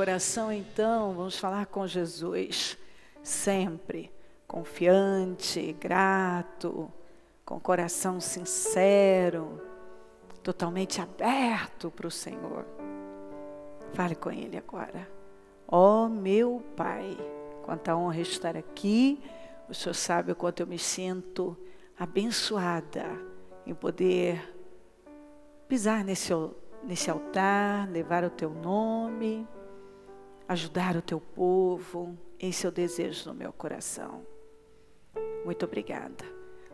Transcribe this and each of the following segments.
oração, então, vamos falar com Jesus, sempre confiante, grato, com coração sincero, totalmente aberto para o Senhor. Fale com Ele agora. Ó meu Pai, quanta honra estar aqui. O Senhor sabe o quanto eu me sinto abençoada em poder pisar nesse altar, levar o Teu nome, ajudar o Teu povo. Esse é o desejo no meu coração. Muito obrigada.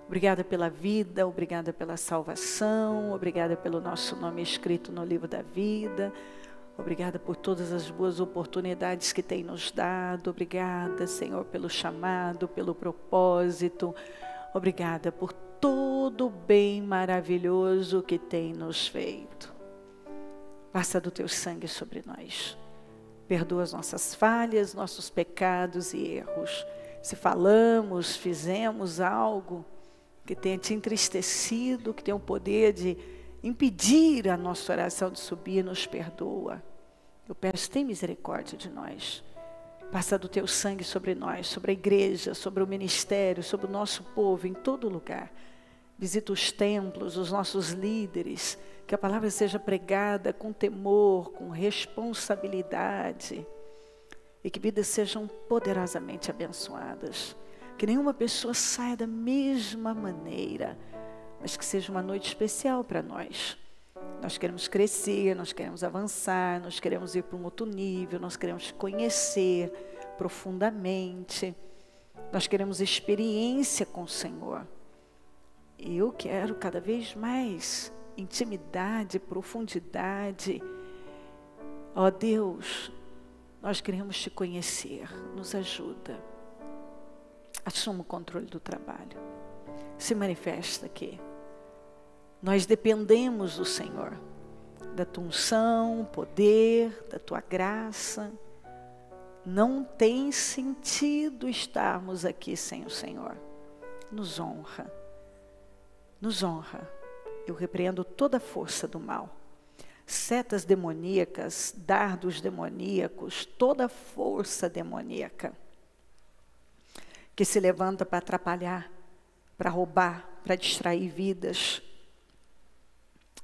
Obrigada pela vida, obrigada pela salvação, obrigada pelo nosso nome escrito no livro da vida. Obrigada por todas as boas oportunidades que tem nos dado. Obrigada, Senhor, pelo chamado, pelo propósito. Obrigada por todo o bem maravilhoso que tem nos feito. Passa do Teu sangue sobre nós. Perdoa as nossas falhas, nossos pecados e erros. Se falamos, fizemos algo que tenha Te entristecido, que tenha o poder de impedir a nossa oração de subir, nos perdoa. Eu peço, tem misericórdia de nós. Passa do Teu sangue sobre nós, sobre a igreja, sobre o ministério, sobre o nosso povo, em todo lugar. Visita os templos, os nossos líderes, que a palavra seja pregada com temor, com responsabilidade, e que vidas sejam poderosamente abençoadas. Que nenhuma pessoa saia da mesma maneira, mas que seja uma noite especial para nós. Nós queremos crescer, nós queremos avançar, nós queremos ir para um outro nível, nós queremos conhecer profundamente, nós queremos experiência com o Senhor. E eu quero cada vez mais intimidade, profundidade. Ó Deus, nós queremos Te conhecer, nos ajuda. Assuma o controle do trabalho. Se manifesta aqui. Nós dependemos do Senhor, da Tua unção, poder, da Tua graça. Não tem sentido estarmos aqui sem o Senhor. Nos honra. Nos honra. Eu repreendo toda a força do mal. Setas demoníacas, dardos demoníacos, toda a força demoníaca que se levanta para atrapalhar, para roubar, para distrair vidas,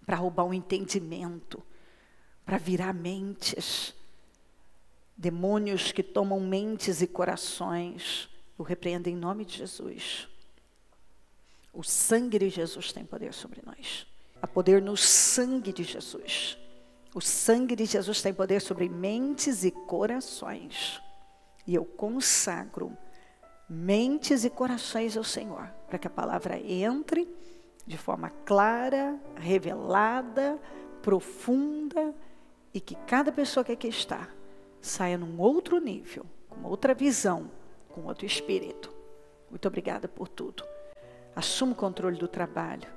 para roubar o entendimento, para virar mentes. Demônios que tomam mentes e corações, eu repreendo em nome de Jesus. O sangue de Jesus tem poder sobre nós. Há poder no sangue de Jesus. O sangue de Jesus tem poder sobre mentes e corações. E eu consagro mentes e corações ao Senhor, para que a palavra entre de forma clara, revelada, profunda, e que cada pessoa que aqui está saia num outro nível, com outra visão, com outro espírito. Muito obrigada por tudo. Assuma o controle do trabalho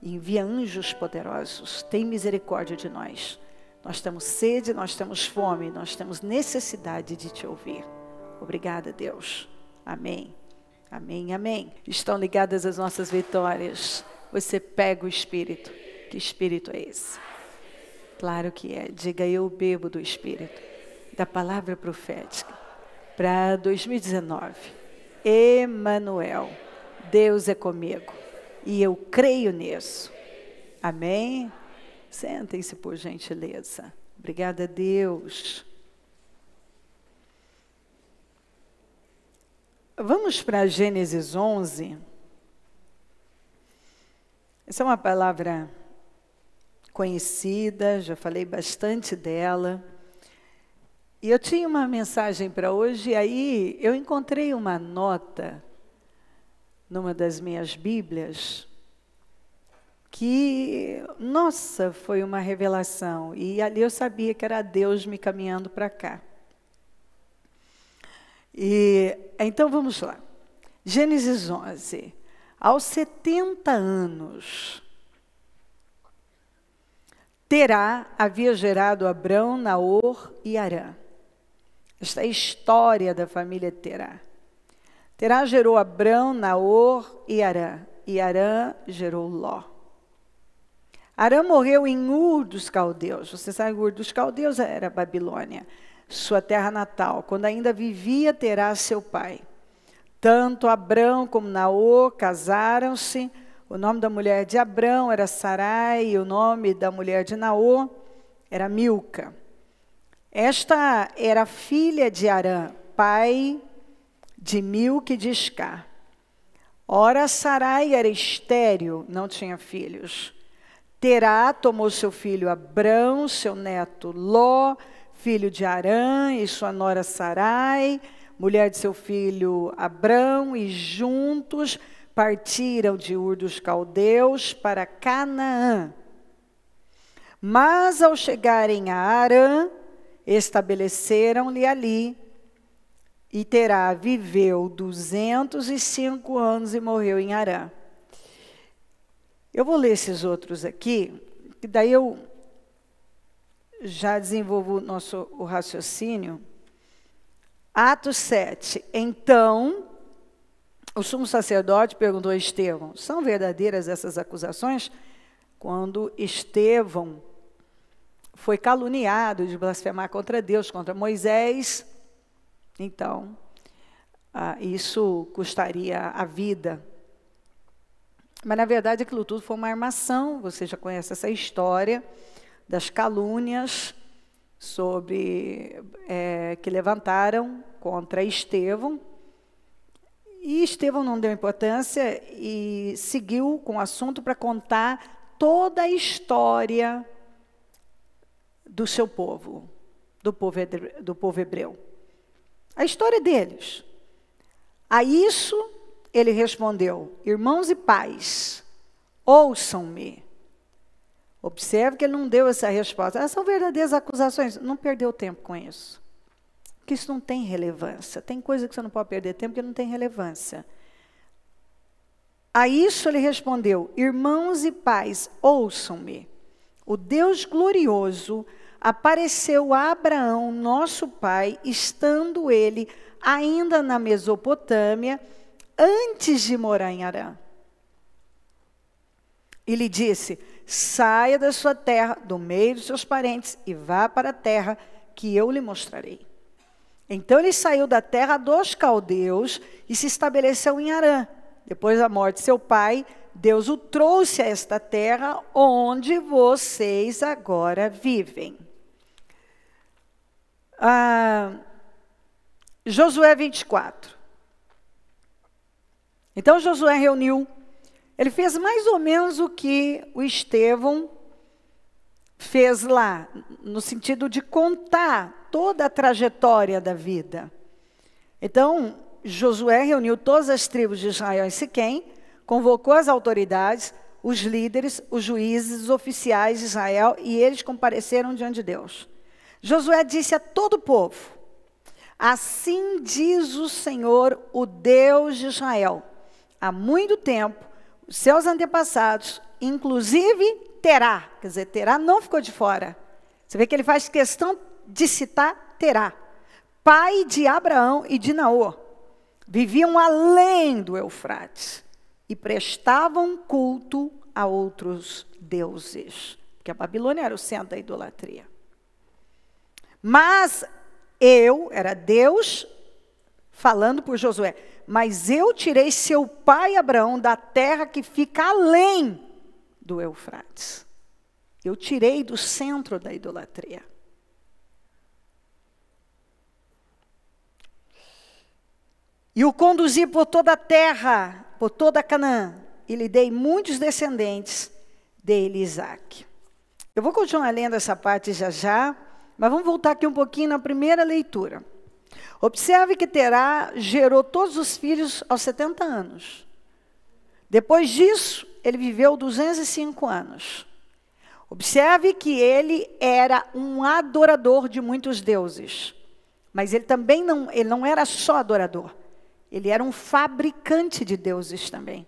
e envia anjos poderosos. Tem misericórdia de nós. Nós temos sede, nós temos fome, nós temos necessidade de Te ouvir. Obrigada, Deus. Amém. Amém, amém. Estão ligadas as nossas vitórias. Você pega o Espírito. Que Espírito é esse? Claro que é. Diga, eu bebo do Espírito, da palavra profética. Para 2019. Emanuel. Deus é comigo. E eu creio nisso. Amém? Sentem-se, por gentileza. Obrigada a Deus. Vamos para Gênesis 11. Essa é uma palavra conhecida, já falei bastante dela. E eu tinha uma mensagem para hoje, e aí eu encontrei uma nota numa das minhas Bíblias, que, nossa, foi uma revelação. E ali eu sabia que era Deus me caminhando para cá. E então vamos lá. Gênesis 11. Aos 70 anos, Terá havia gerado Abrão, Naor e Harã. Esta é a história da família Terá. Terá gerou Abrão, Naor e Harã. E Harã gerou Ló. Harã morreu em Ur dos Caldeus. Você sabe, Ur dos Caldeus era a Babilônia. sua terra natal, quando ainda vivia Terá, seu pai. Tanto Abrão como Naor casaram-se. O nome da mulher de Abrão era Sarai, e o nome da mulher de Naor era Milca. Esta era filha de Arã, pai de Milca e de Iscar. Ora, Sarai era estéril, não tinha filhos. Terá tomou seu filho Abrão, seu neto Ló, filho de Arã, e sua nora Sarai, mulher de seu filho Abrão, e juntos partiram de Ur dos Caldeus para Canaã. Mas ao chegarem a Arã, estabeleceram-lhe ali, e Terá viveu 205 anos e morreu em Arã. Eu vou ler esses outros aqui, que daí eu já desenvolvo o raciocínio. Atos 7. Então, o sumo sacerdote perguntou a Estevão: são verdadeiras essas acusações? Quando Estevão foi caluniado de blasfemar contra Deus, contra Moisés, então, isso custaria a vida. Mas, na verdade, aquilo tudo foi uma armação. Você já conhece essa história das calúnias que levantaram contra Estevão. E Estevão não deu importância e seguiu com o assunto para contar toda a história do seu povo, do povo hebreu. A história deles. A isso ele respondeu: irmãos e pais, ouçam-me. Observe que ele não deu essa resposta. São verdadeiras acusações. Não perdeu tempo com isso. Porque isso não tem relevância. Tem coisa que você não pode perder tempo porque não tem relevância. A isso ele respondeu: irmãos e pais, ouçam-me. O Deus glorioso apareceu a Abraão, nosso pai, estando ele ainda na Mesopotâmia, antes de morar em Arã. E lhe disse: saia da sua terra, do meio dos seus parentes, e vá para a terra que eu lhe mostrarei. Então ele saiu da terra dos caldeus e se estabeleceu em Arã. Depois da morte de seu pai, Deus o trouxe a esta terra onde vocês agora vivem. Josué 24. Então Josué reuniu, ele fez mais ou menos o que o Estevão fez lá, no sentido de contar toda a trajetória da vida. Então, Josué reuniu todas as tribos de Israel em Siquém, convocou as autoridades, os líderes, os juízes, os oficiais de Israel, e eles compareceram diante de Deus. Josué disse a todo o povo: assim diz o Senhor, o Deus de Israel, há muito tempo, os seus antepassados, inclusive Terá, quer dizer, Terá não ficou de fora. Você vê que ele faz questão de citar Terá, pai de Abraão e de Naor, viviam além do Eufrates e prestavam culto a outros deuses, porque a Babilônia era o centro da idolatria. Mas era Deus falando por Josué, mas eu tirei seu pai Abraão da terra que fica além do Eufrates. Eu tirei do centro da idolatria. E o conduzi por toda a terra, por toda Canaã, e lhe dei muitos descendentes dele, Isaque. Eu vou continuar lendo essa parte já, mas vamos voltar aqui um pouquinho na primeira leitura. Observe que Terá gerou todos os filhos aos 70 anos. Depois disso, ele viveu 205 anos. Observe que ele era um adorador de muitos deuses. Mas ele também não era só adorador. Ele era um fabricante de deuses também.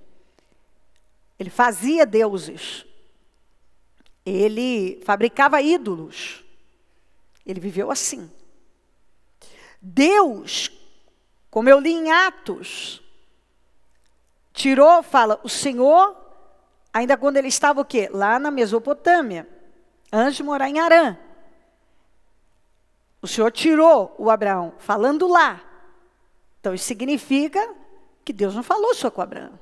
Ele fazia deuses. Ele fabricava ídolos. Ele viveu assim. Deus, como eu li em Atos, fala, o Senhor, ainda quando ele estava o quê? Lá na Mesopotâmia, antes de morar em Arã. O Senhor tirou o Abraão, falando lá. Então isso significa que Deus não falou só com Abraão.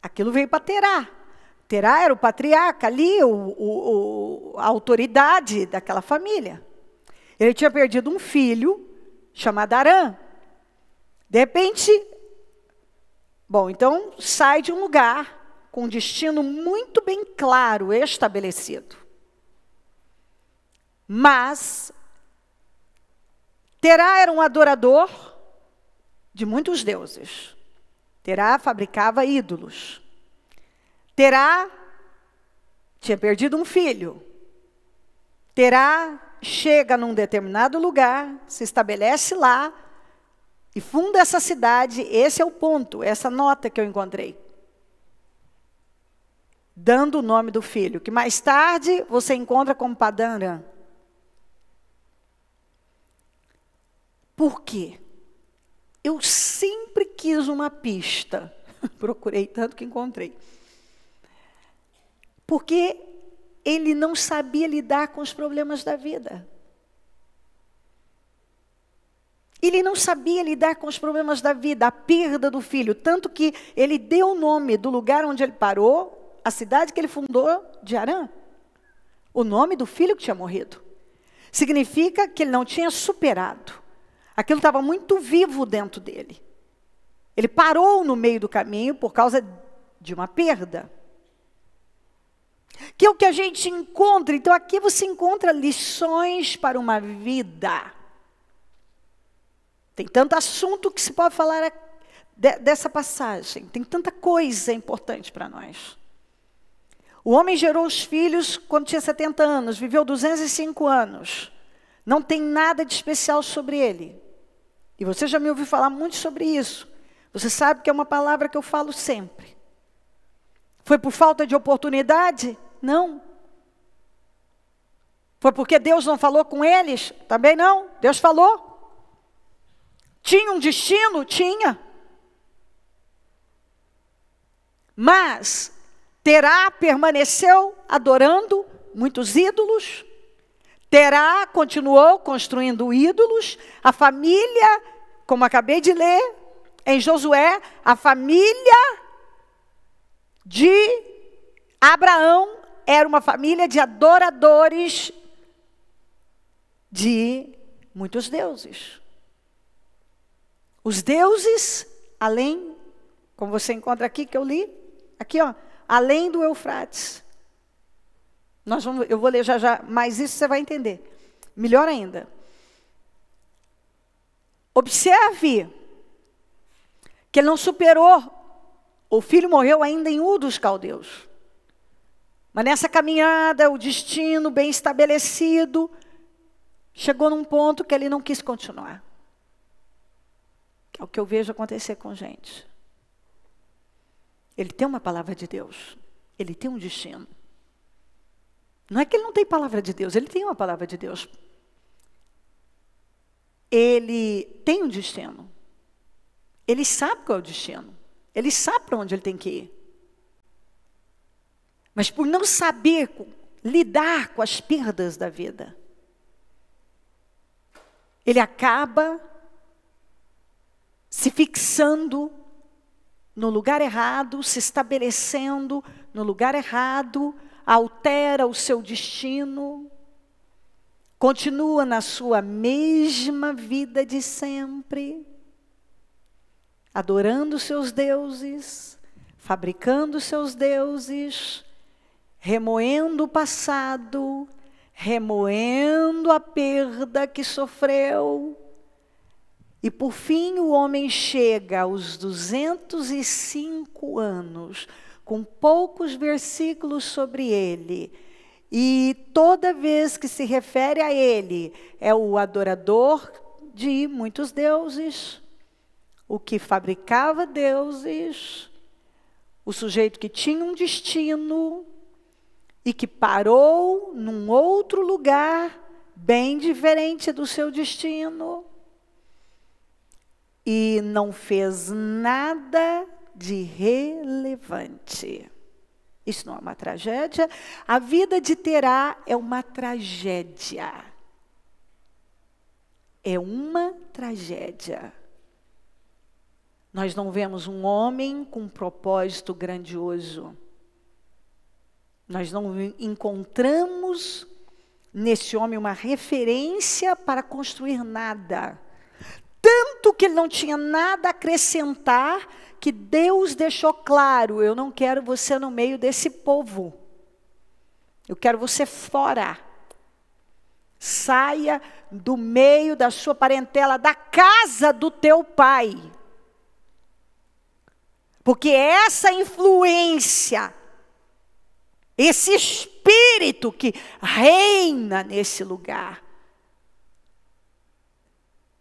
Aquilo veio para Terá. Terá era o patriarca ali, a autoridade daquela família. Ele tinha perdido um filho chamado Arã. De repente, bom, então sai de um lugar com um destino muito bem claro, estabelecido. Mas Terá era um adorador de muitos deuses. Terá fabricava ídolos. Terá tinha perdido um filho. Terá chega num determinado lugar, se estabelece lá e funda essa cidade. Esse é o ponto, essa nota que eu encontrei. Dando o nome do filho, que mais tarde você encontra como Padã Arã. Por quê? Eu sempre quis uma pista. Procurei tanto que encontrei. Porque ele não sabia lidar com os problemas da vida. Ele não sabia lidar com os problemas da vida, a perda do filho. Tanto que ele deu o nome do lugar onde ele parou, a cidade que ele fundou, de Arã. O nome do filho que tinha morrido. Significa que ele não tinha superado. Aquilo estava muito vivo dentro dele. Ele parou no meio do caminho por causa de uma perda. Que é o que a gente encontra. Então aqui você encontra lições para uma vida. Tem tanto assunto que se pode falar dessa passagem. Tem tanta coisa importante para nós. O homem gerou os filhos quando tinha 70 anos, viveu 205 anos. Não tem nada de especial sobre ele. E você já me ouviu falar muito sobre isso. Você sabe que é uma palavra que eu falo sempre. Foi por falta de oportunidade? Não. Foi porque Deus não falou com eles? Também não. Deus falou. Tinha um destino? Tinha. Mas Terá permaneceu adorando muitos ídolos. Terá continuou construindo ídolos. A família, como acabei de ler em Josué, a família de Abraão era uma família de adoradores de muitos deuses. Os deuses, além, como você encontra aqui que eu li, aqui ó, além do Eufrates. Eu vou ler já, mas isso você vai entender. Melhor ainda. Observe que ele não superou. O filho morreu ainda em Ur dos Caldeus. Mas nessa caminhada, o destino bem estabelecido, chegou num ponto que ele não quis continuar. Que é o que eu vejo acontecer com gente. Ele tem uma palavra de Deus. Ele tem um destino. Não é que ele não tem palavra de Deus, ele tem uma palavra de Deus. Ele tem um destino. Ele sabe qual é o destino. Ele sabe para onde ele tem que ir. Mas por não saber lidar com as perdas da vida, ele acaba se fixando no lugar errado, se estabelecendo no lugar errado, altera o seu destino, continua na sua mesma vida de sempre, adorando seus deuses, fabricando seus deuses, remoendo o passado, remoendo a perda que sofreu. E por fim o homem chega aos 205 anos, com poucos versículos sobre ele. E toda vez que se refere a ele, é o adorador de muitos deuses, o que fabricava deuses, o sujeito que tinha um destino e que parou num outro lugar, bem diferente do seu destino, e não fez nada de relevante. Isso não é uma tragédia? A vida de Terá é uma tragédia. é uma tragédia. Nós não vemos um homem com um propósito grandioso. Nós não encontramos nesse homem uma referência para construir nada. Tanto que ele não tinha nada a acrescentar, que Deus deixou claro: eu não quero você no meio desse povo. Eu quero você fora. Saia do meio da sua parentela, da casa do teu pai. Porque essa influência, esse espírito que reina nesse lugar,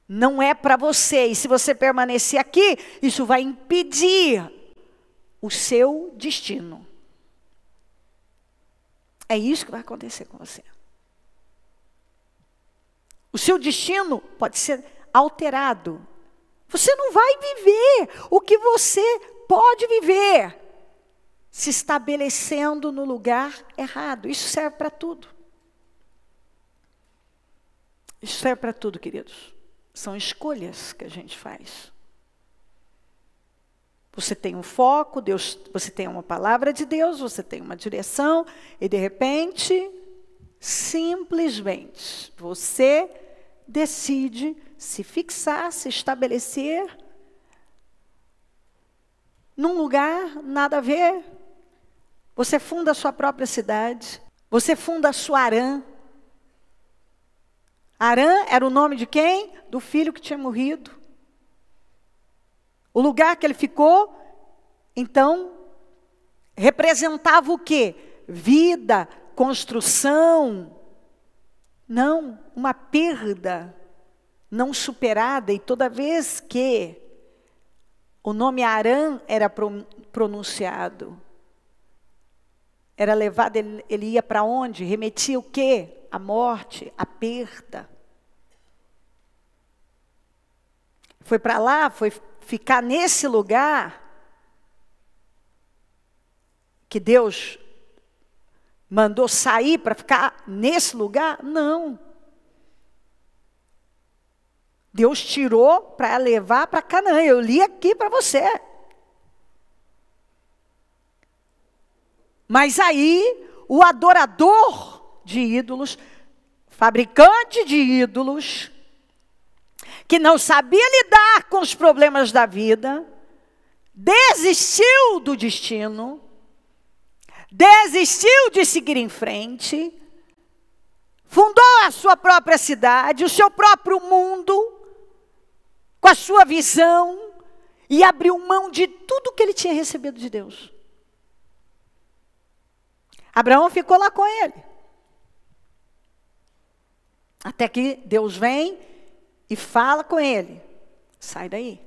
não é para você. E se você permanecer aqui, isso vai impedir o seu destino. É isso que vai acontecer com você. O seu destino pode ser alterado. Você não vai viver o que você pode viver se estabelecendo no lugar errado. Isso serve para tudo. Isso serve para tudo, queridos. São escolhas que a gente faz. Você tem um foco, você tem uma palavra de Deus, você tem uma direção, e de repente, simplesmente, você decide se fixar, se estabelecer num lugar nada a ver. Você funda a sua própria cidade, você funda a sua Harã. Harã era o nome de quem? Do filho que tinha morrido. O lugar que ele ficou, então, representava o quê? Vida, construção. Não, uma perda não superada. E toda vez que o nome Harã era pronunciado, era levado, ele ia para onde? Remetia o quê? A morte, a perda. Foi para lá, foi ficar nesse lugar que Deus mandou sair para ficar nesse lugar? Não. Deus tirou para levar para Canaã. Eu li aqui para você. Mas aí, o adorador de ídolos, fabricante de ídolos, que não sabia lidar com os problemas da vida, desistiu do destino, desistiu de seguir em frente, fundou a sua própria cidade, o seu próprio mundo, com a sua visão, e abriu mão de tudo que ele tinha recebido de Deus. Abraão ficou lá com ele. Até que Deus vem e fala com ele: sai daí.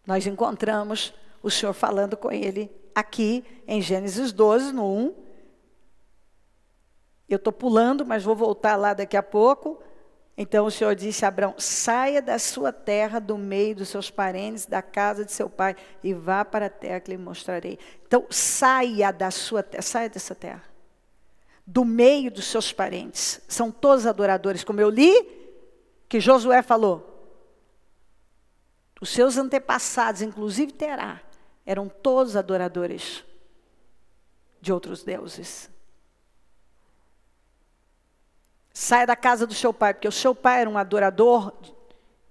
Nós encontramos o Senhor falando com ele aqui em Gênesis 12, no 1. Eu estou pulando, mas vou voltar lá daqui a pouco. Então o Senhor disse a Abraão: saia da sua terra, do meio dos seus parentes, da casa de seu pai, e vá para a terra que lhe mostrarei. Então saia da sua terra, saia dessa terra. Do meio dos seus parentes. São todos adoradores, como eu li, que Josué falou. Os seus antepassados, inclusive Terá, eram todos adoradores de outros deuses. Saia da casa do seu pai, porque o seu pai era um adorador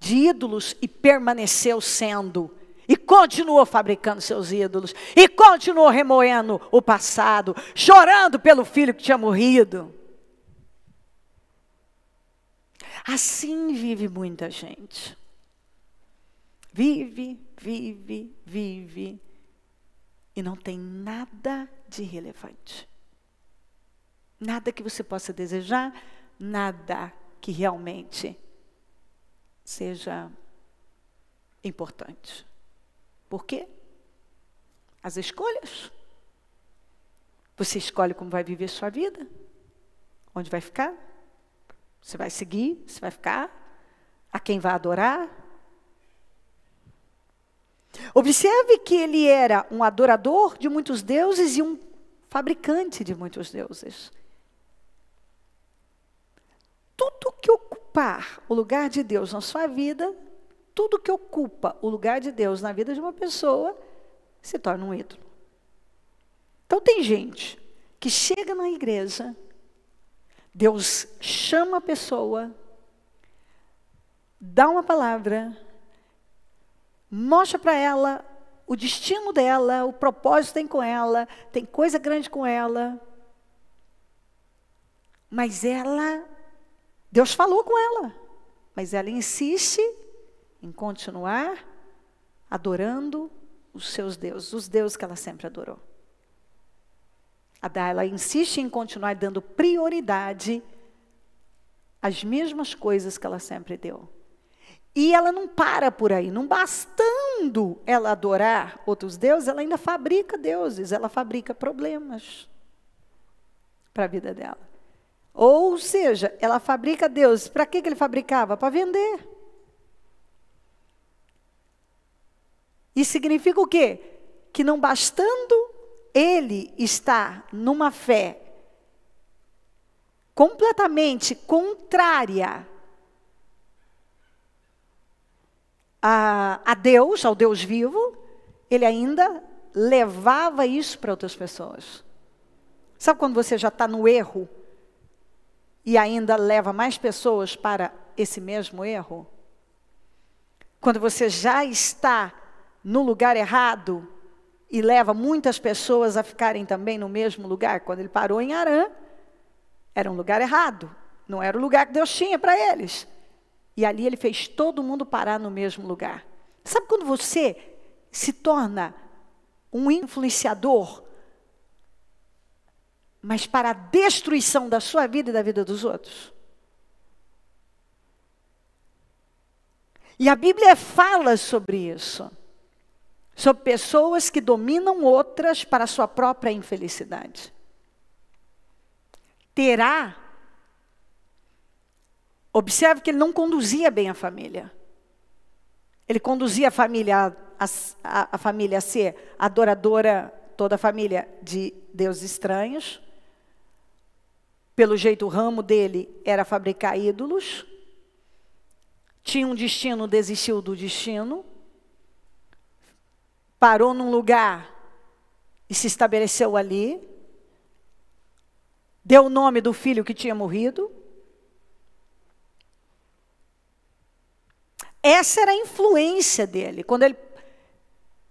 de ídolos e permaneceu sendo. E continuou fabricando seus ídolos. E continuou remoendo o passado, chorando pelo filho que tinha morrido. Assim vive muita gente. Vive, vive, vive. E não tem nada de relevante. Nada que você possa desejar. Nada que realmente seja importante. Por quê? As escolhas. Você escolhe como vai viver sua vida. Onde vai ficar. Você vai seguir, você vai ficar. A quem vai adorar. Observe que ele era um adorador de muitos deuses e um fabricante de muitos deuses. Tudo que ocupava ocupar o lugar de Deus na sua vida, tudo que ocupa o lugar de Deus na vida de uma pessoa se torna um ídolo. Então tem gente que chega na igreja, Deus chama a pessoa, dá uma palavra, mostra para ela o destino dela, o propósito tem com ela, tem coisa grande com ela. Mas Deus falou com ela, mas ela insiste em continuar adorando os seus deuses, os deuses que ela sempre adorou. Ela insiste em continuar dando prioridade às mesmas coisas que ela sempre deu. E ela não para por aí, não bastando ela adorar outros deuses, ela ainda fabrica deuses, ela fabrica problemas para a vida dela. Ou seja, ela fabrica deuses. Para que ele fabricava? Para vender. Isso significa o quê? Que não bastando ele estar numa fé completamente contrária a Deus, ao Deus vivo, ele ainda levava isso para outras pessoas. Sabe quando você já está no erro e ainda leva mais pessoas para esse mesmo erro? Quando você já está no lugar errado e leva muitas pessoas a ficarem também no mesmo lugar. Quando ele parou em Harã, era um lugar errado, não era o lugar que Deus tinha para eles. E ali ele fez todo mundo parar no mesmo lugar. Sabe quando você se torna um influenciador, mas para a destruição da sua vida e da vida dos outros? E a Bíblia fala sobre isso. Sobre pessoas que dominam outras para a sua própria infelicidade. Observe que ele não conduzia bem a família. Ele conduzia a família a família a ser adoradora, toda a família, de deuses estranhos. Pelo jeito, o ramo dele era fabricar ídolos. Tinha um destino, desistiu do destino. Parou num lugar e se estabeleceu ali. Deu o nome do filho que tinha morrido. Essa era a influência dele. Quando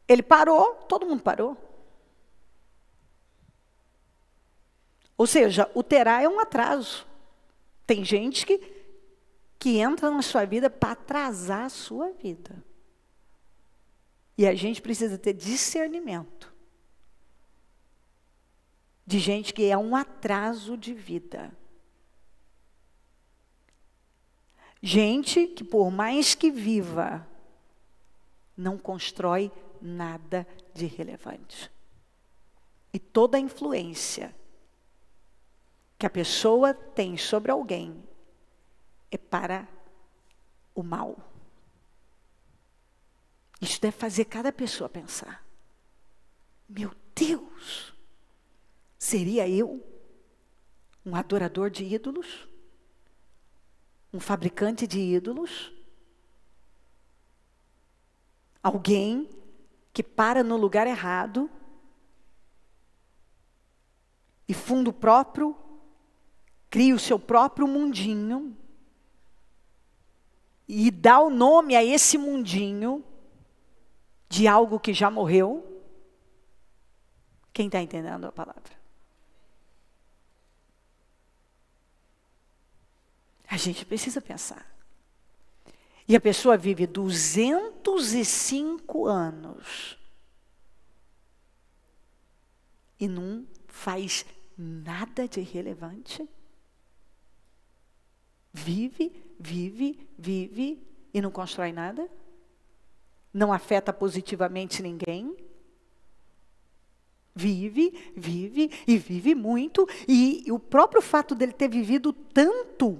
ele parou, todo mundo parou. Ou seja, o terá é um atraso. Tem gente que entra na sua vida para atrasar a sua vida. E a gente precisa ter discernimento de gente que é um atraso de vida. Gente que, por mais que viva, não constrói nada de relevante. E toda a influência que a pessoa tem sobre alguém é para o mal. Isso deve fazer cada pessoa pensar. Meu Deus, seria eu um adorador de ídolos? Um fabricante de ídolos? Alguém que para no lugar errado e fundo próprio, cria o seu próprio mundinho e dá o nome a esse mundinho de algo que já morreu? Quem está entendendo a palavra? A gente precisa pensar. E a pessoa vive 205 anos e não faz nada de relevante? Vive e não constrói nada? Não afeta positivamente ninguém? Vive e vive muito. E o próprio fato dele ter vivido tanto,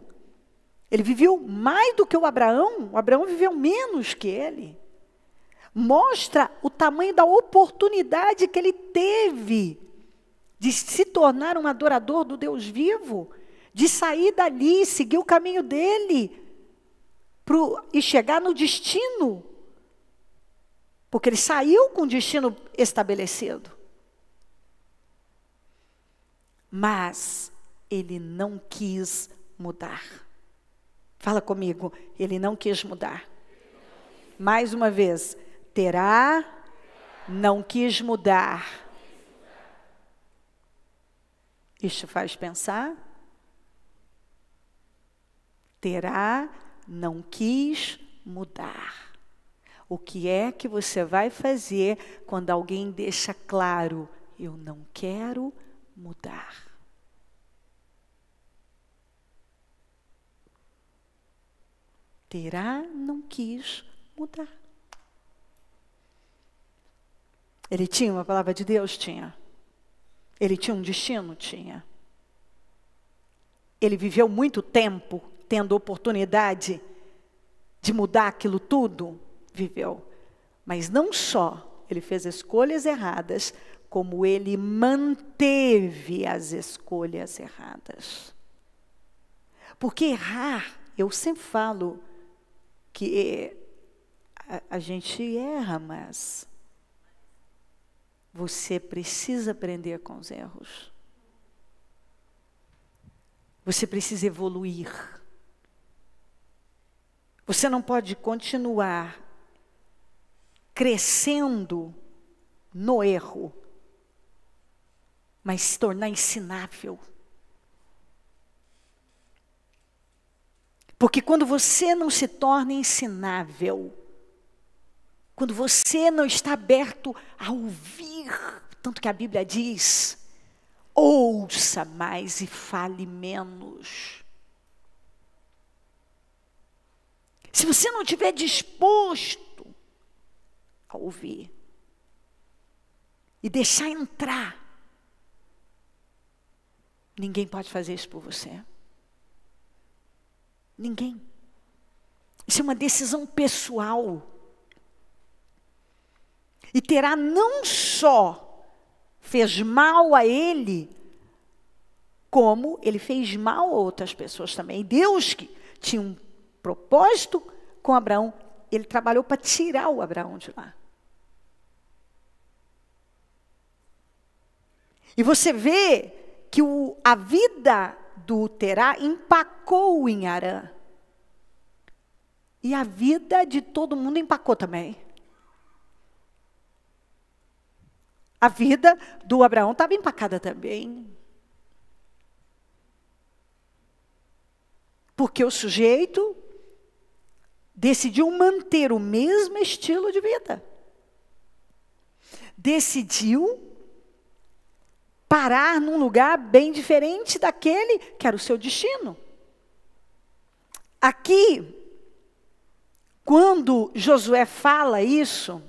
ele viveu mais do que o Abraão viveu menos que ele. Mostra o tamanho da oportunidade que ele teve de se tornar um adorador do Deus vivo, de sair dali, seguir o caminho dele, e chegar no destino. Porque ele saiu com o destino estabelecido. Mas ele não quis mudar. Fala comigo, ele não quis mudar. Mais uma vez, Terá não quis mudar. Isto faz pensar? Terá não quis mudar. O que é que você vai fazer quando alguém deixa claro, eu não quero mudar? Terá não quis mudar. Ele tinha uma palavra de Deus? Tinha. Ele tinha um destino? Tinha. Ele viveu muito tempo tendo oportunidade de mudar aquilo tudo? Viveu. Mas não só ele fez escolhas erradas, como ele manteve as escolhas erradas. Porque errar, eu sempre falo que a gente erra, mas você precisa aprender com os erros. Você precisa evoluir. Você não pode continuar crescendo no erro, mas se tornar ensinável. Porque quando você não se torna ensinável, quando você não está aberto a ouvir, tanto que a Bíblia diz, ouça mais e fale menos. Se você não estiver disposto a ouvir e deixar entrar, ninguém pode fazer isso por você. Ninguém. Isso é uma decisão pessoal. E Terá não só fez mal a ele, como ele fez mal a outras pessoas também. Deus, que tinha um propósito com Abraão, ele trabalhou para tirar o Abraão de lá. E você vê que a vida do Terá empacou em Harã. E a vida de todo mundo empacou também. A vida do Abraão estava empacada também. Porque o sujeito decidiu manter o mesmo estilo de vida. Decidiu parar num lugar bem diferente daquele que era o seu destino. Aqui, quando Josué fala isso,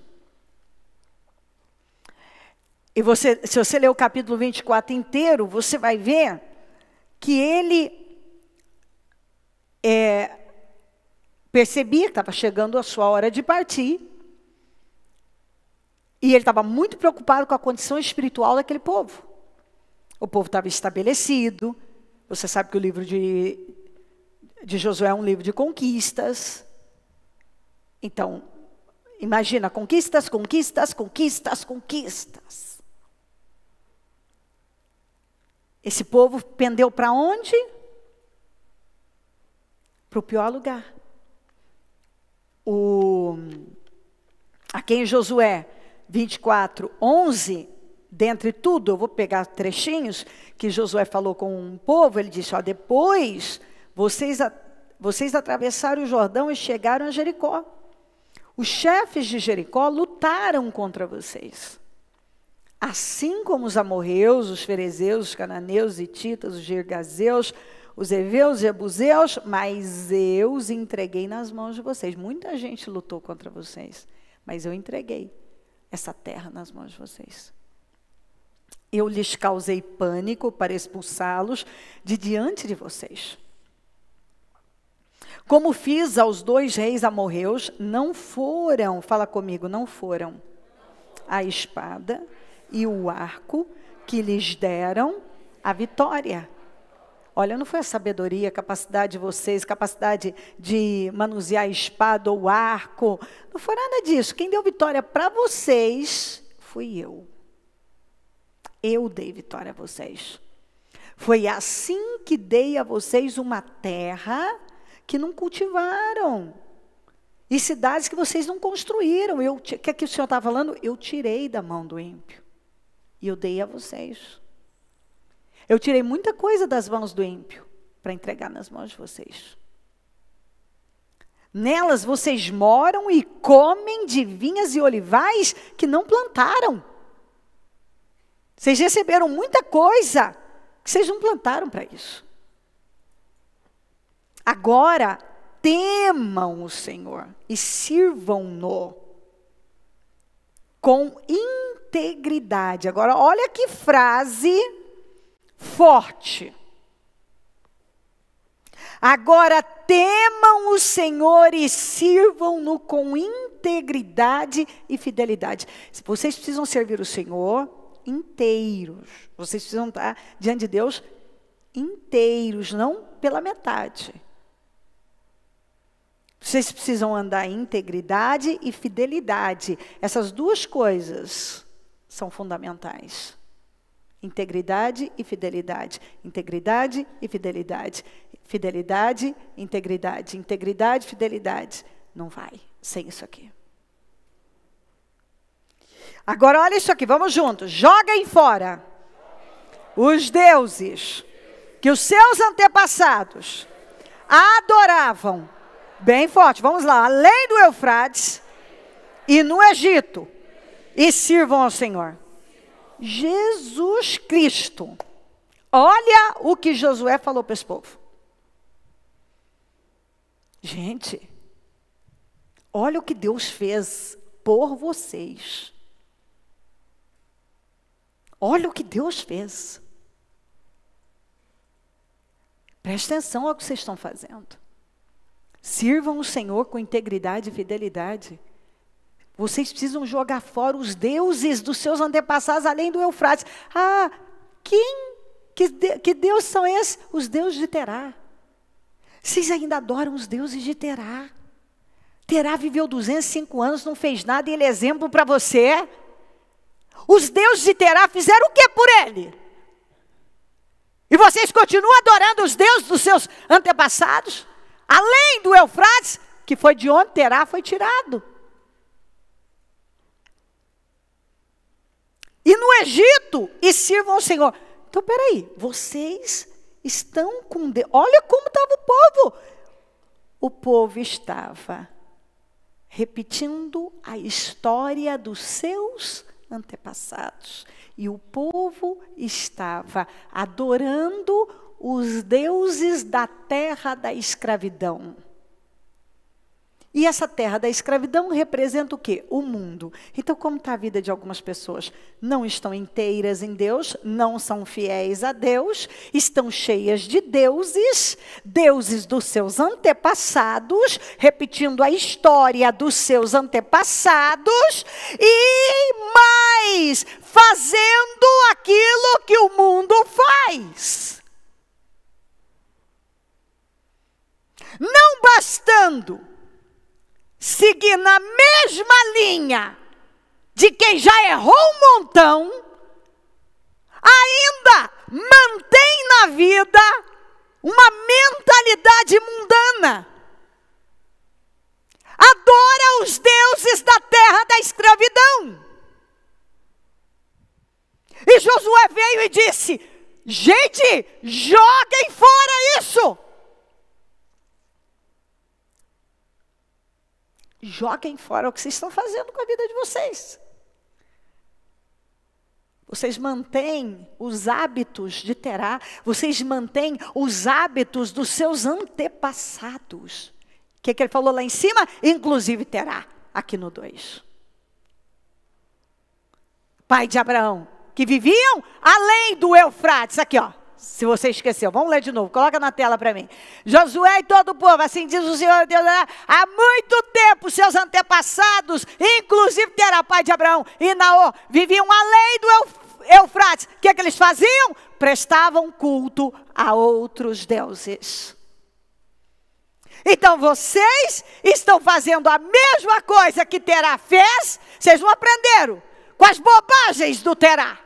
e se você ler o capítulo 24 inteiro, você vai ver que ele percebia que estava chegando a sua hora de partir, e ele estava muito preocupado com a condição espiritual daquele povo. O povo estava estabelecido. Você sabe que o livro de Josué é um livro de conquistas. Então, imagina, conquistas, conquistas, conquistas, conquistas. Esse povo pendeu para onde? Para o pior lugar. Aqui em Josué 24, 11... dentre tudo, eu vou pegar trechinhos que Josué falou com o povo. Ele disse, depois vocês atravessaram o Jordão e chegaram a Jericó. Os chefes de Jericó lutaram contra vocês. Assim como os amorreus, os ferezeus, os cananeus, os hititas, os girgazeus, os heveus e jebuseus, mas eu os entreguei nas mãos de vocês. Muita gente lutou contra vocês, mas eu entreguei essa terra nas mãos de vocês. Eu lhes causei pânico para expulsá-los de diante de vocês. Como fiz aos 2 reis amorreus, não foram, fala comigo, não foram a espada e o arco que lhes deram a vitória. Olha, não foi a sabedoria, a capacidade de vocês, capacidade de manusear a espada ou o arco. Não foi nada disso. Quem deu vitória para vocês fui eu. Eu dei vitória a vocês. Foi assim que dei a vocês uma terra que não cultivaram. E cidades que vocês não construíram. O que é que o Senhor está falando? Eu tirei da mão do ímpio. E eu dei a vocês. Eu tirei muita coisa das mãos do ímpio para entregar nas mãos de vocês. Nelas vocês moram e comem de vinhas e olivais que não plantaram. Vocês receberam muita coisa que vocês não plantaram para isso. Agora, temam o Senhor e sirvam-no com integridade. Agora, olha que frase forte. Agora temam o Senhor e sirvam-no com integridade e fidelidade. Vocês precisam servir o Senhor inteiros. Vocês precisam estar diante de Deus inteiros, não pela metade. Vocês precisam andar em integridade e fidelidade. Essas duas coisas são fundamentais. Integridade e fidelidade. Integridade e fidelidade. Fidelidade, integridade. Integridade, fidelidade. Não vai sem isso aqui. Agora olha isso aqui, vamos juntos. Joguem fora os deuses que os seus antepassados adoravam. Bem forte, vamos lá. Além do Eufrates e no Egito. E sirvam ao Senhor. Jesus Cristo. Olha o que Josué falou para esse povo. Gente, olha o que Deus fez por vocês. Olha o que Deus fez. Preste atenção ao que vocês estão fazendo. Sirvam o Senhor com integridade e fidelidade. Vocês precisam jogar fora os deuses dos seus antepassados, além do Eufrates. Ah, que deuses são esses? Os deuses de Terá. Vocês ainda adoram os deuses de Terá. Terá viveu 205 anos, não fez nada, e ele é exemplo para você. Os deuses de Terá fizeram o que por ele? E vocês continuam adorando os deuses dos seus antepassados? Além do Eufrates, que foi de onde Terá foi tirado. E no Egito, e sirvam ao Senhor. Então, peraí, vocês estão com Deus. Olha como estava o povo. O povo estava repetindo a história dos seus antepassados. E o povo estava adorando os deuses da terra da escravidão. E essa terra da escravidão representa o quê? O mundo. Então, como está a vida de algumas pessoas? Não estão inteiras em Deus, não são fiéis a Deus, estão cheias de deuses, deuses dos seus antepassados, repetindo a história dos seus antepassados, e mais, fazendo aquilo que o mundo faz. Não bastando seguir na mesma linha de quem já errou um montão, ainda mantém na vida uma mentalidade mundana. Adora os deuses da terra da escravidão. E Josué veio e disse: gente, joguem fora isso. Joguem fora o que vocês estão fazendo com a vida de vocês. Vocês mantêm os hábitos de Terá, vocês mantêm os hábitos dos seus antepassados. O que ele falou lá em cima? Inclusive Terá, aqui no 2. Pai de Abraão, que viviam além do Eufrates, aqui ó. Se você esqueceu, vamos ler de novo, coloca na tela para mim. Josué e todo o povo, assim diz o Senhor Deus, há muito tempo seus antepassados, inclusive Terá, pai de Abraão e Naor, viviam além do Eufrates. O que eles faziam? prestavam culto a outros deuses. Então vocês estão fazendo a mesma coisa que Terá fez, vocês não aprenderam com as bobagens do Terá.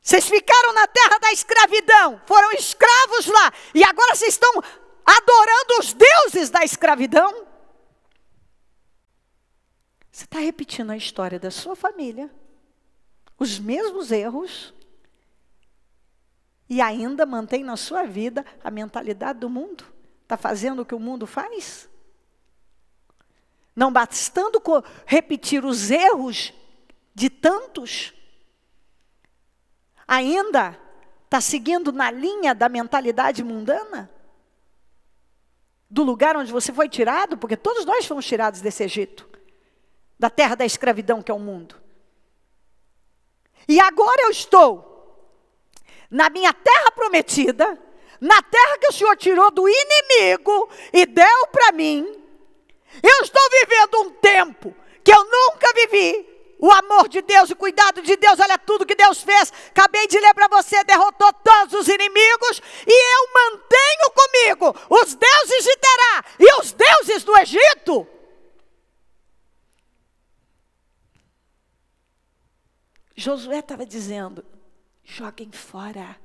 Vocês ficaram na terra da escravidão, foram escravos lá, e agora vocês estão adorando os deuses da escravidão. Você está repetindo a história da sua família, os mesmos erros, e ainda mantém na sua vida a mentalidade do mundo. Está fazendo o que o mundo faz? Não bastando repetir os erros de tantos, ainda está seguindo na linha da mentalidade mundana? Do lugar onde você foi tirado, porque todos nós fomos tirados desse Egito, da terra da escravidão que é o mundo. E agora eu estou na minha terra prometida, na terra que o Senhor tirou do inimigo e deu para mim. Eu estou vivendo um tempo que eu nunca vivi. O amor de Deus, o cuidado de Deus, olha tudo que Deus fez. Acabei de ler para você, derrotou todos os inimigos. E eu mantenho comigo os deuses de Terá e os deuses do Egito. Josué estava dizendo, joguem fora,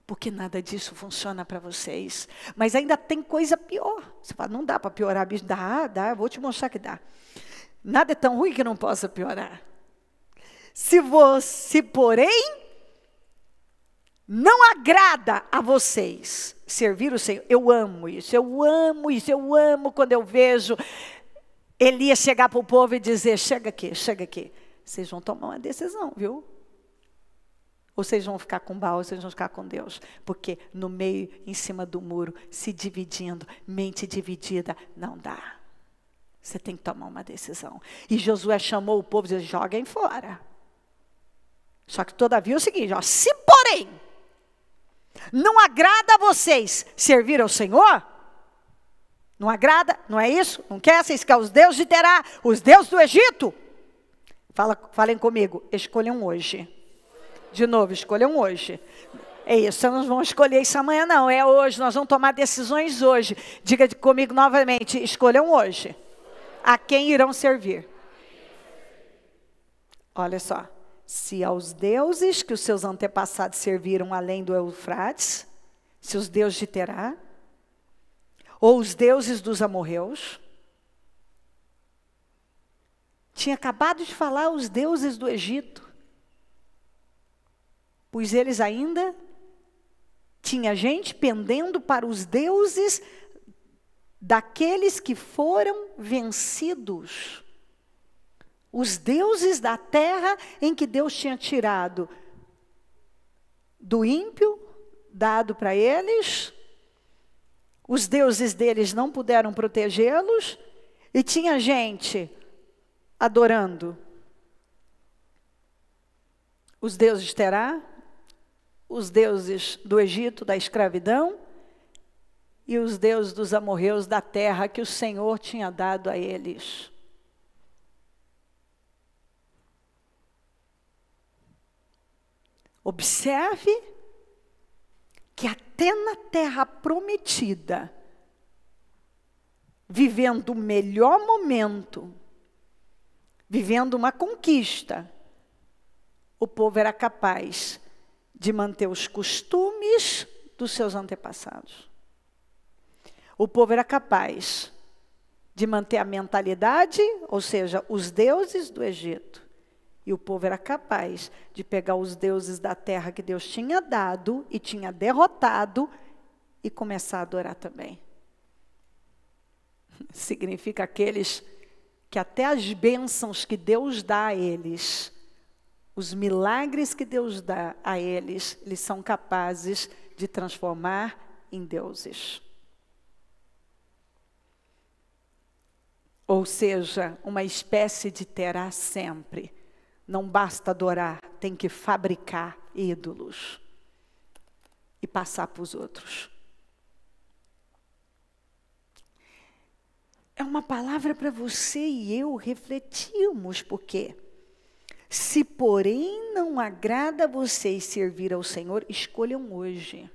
porque nada disso funciona para vocês. Mas ainda tem coisa pior. Você fala, não dá para piorar, bicho. Dá, eu vou te mostrar que dá. Nada é tão ruim que não possa piorar. Se porém, não agrada a vocês servir o Senhor. Eu amo isso, eu amo quando eu vejo Elias chegar para o povo e dizer, chega aqui. Vocês vão tomar uma decisão, viu? Ou vocês vão ficar com Baal, ou vocês vão ficar com Deus. Porque no meio, em cima do muro, se dividindo, mente dividida, não dá. Você tem que tomar uma decisão. E Josué chamou o povo e disse, joguem fora. Só que todavia é o seguinte, ó, se porém não agrada a vocês servir ao Senhor, não agrada, não é isso? Não quer? Vocês querem os deuses de Terá, os deuses do Egito? Falem comigo, escolham hoje. De novo, escolham hoje. É isso, nós não vamos escolher isso amanhã não, é hoje, nós vamos tomar decisões hoje. Diga comigo novamente, escolham hoje. A quem irão servir? Olha só, se aos deuses que os seus antepassados serviram além do Eufrates, se os deuses de Terá, ou os deuses dos amorreus, tinha acabado de falar os deuses do Egito, pois eles ainda tinha gente pendendo para os deuses daqueles que foram vencidos. Os deuses da terra em que Deus tinha tirado do ímpio, dado para eles. Os deuses deles não puderam protegê-los. E tinha gente adorando os deuses de Terá, os deuses do Egito, da escravidão, e os deuses dos amorreus da terra que o Senhor tinha dado a eles. Observe que até na terra prometida, vivendo o melhor momento, vivendo uma conquista, o povo era capaz de manter os costumes dos seus antepassados. O povo era capaz de manter a mentalidade, ou seja, os deuses do Egito. E o povo era capaz de pegar os deuses da terra que Deus tinha dado e tinha derrotado e começar a adorar também. Significa aqueles que até as bênçãos que Deus dá a eles, os milagres que Deus dá a eles, eles são capazes de transformar em deuses. Ou seja, uma espécie de Terá sempre. Não basta adorar, tem que fabricar ídolos e passar para os outros. É uma palavra para você e eu refletirmos, porque Se porém não agrada a vocês servir ao Senhor, escolham hoje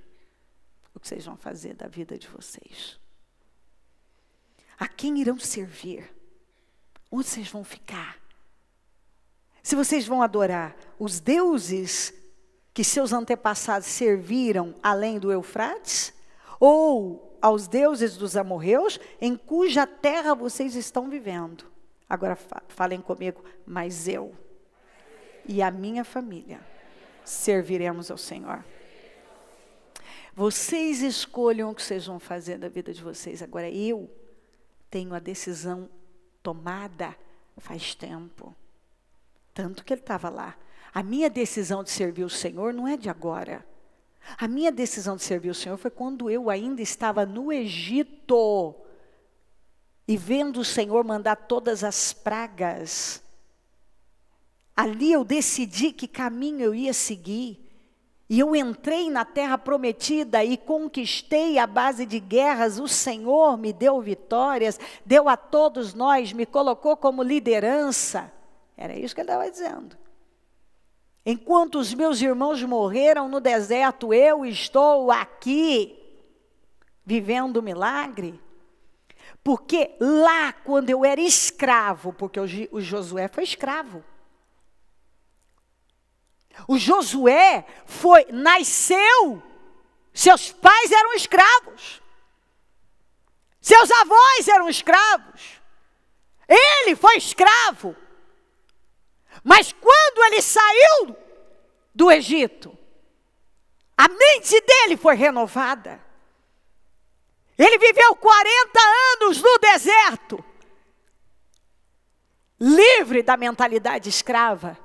o que vocês vão fazer da vida de vocês. A quem irão servir? Onde vocês vão ficar? Se vocês vão adorar os deuses que seus antepassados serviram além do Eufrates, ou aos deuses dos amorreus, em cuja terra vocês estão vivendo. Agora falem comigo, mas eu e a minha família serviremos ao Senhor. Vocês escolham o que vocês vão fazer da vida de vocês. Agora eu tenho a decisão tomada faz tempo. Tanto que ele estava lá. A minha decisão de servir o Senhor não é de agora. A minha decisão de servir o Senhor foi quando eu ainda estava no Egito. E vendo o Senhor mandar todas as pragas. Ali eu decidi que caminho eu ia seguir. E eu entrei na terra prometida e conquistei à base de guerras. O Senhor me deu vitórias, deu a todos nós, me colocou como liderança. Era isso que ele estava dizendo. Enquanto os meus irmãos morreram no deserto, eu estou aqui, vivendo o milagre. Porque lá, quando eu era escravo, porque o Josué foi escravo. O Josué nasceu, seus pais eram escravos. Seus avós eram escravos. Ele foi escravo. Mas quando ele saiu do Egito, a mente dele foi renovada. Ele viveu 40 anos no deserto, livre da mentalidade escrava.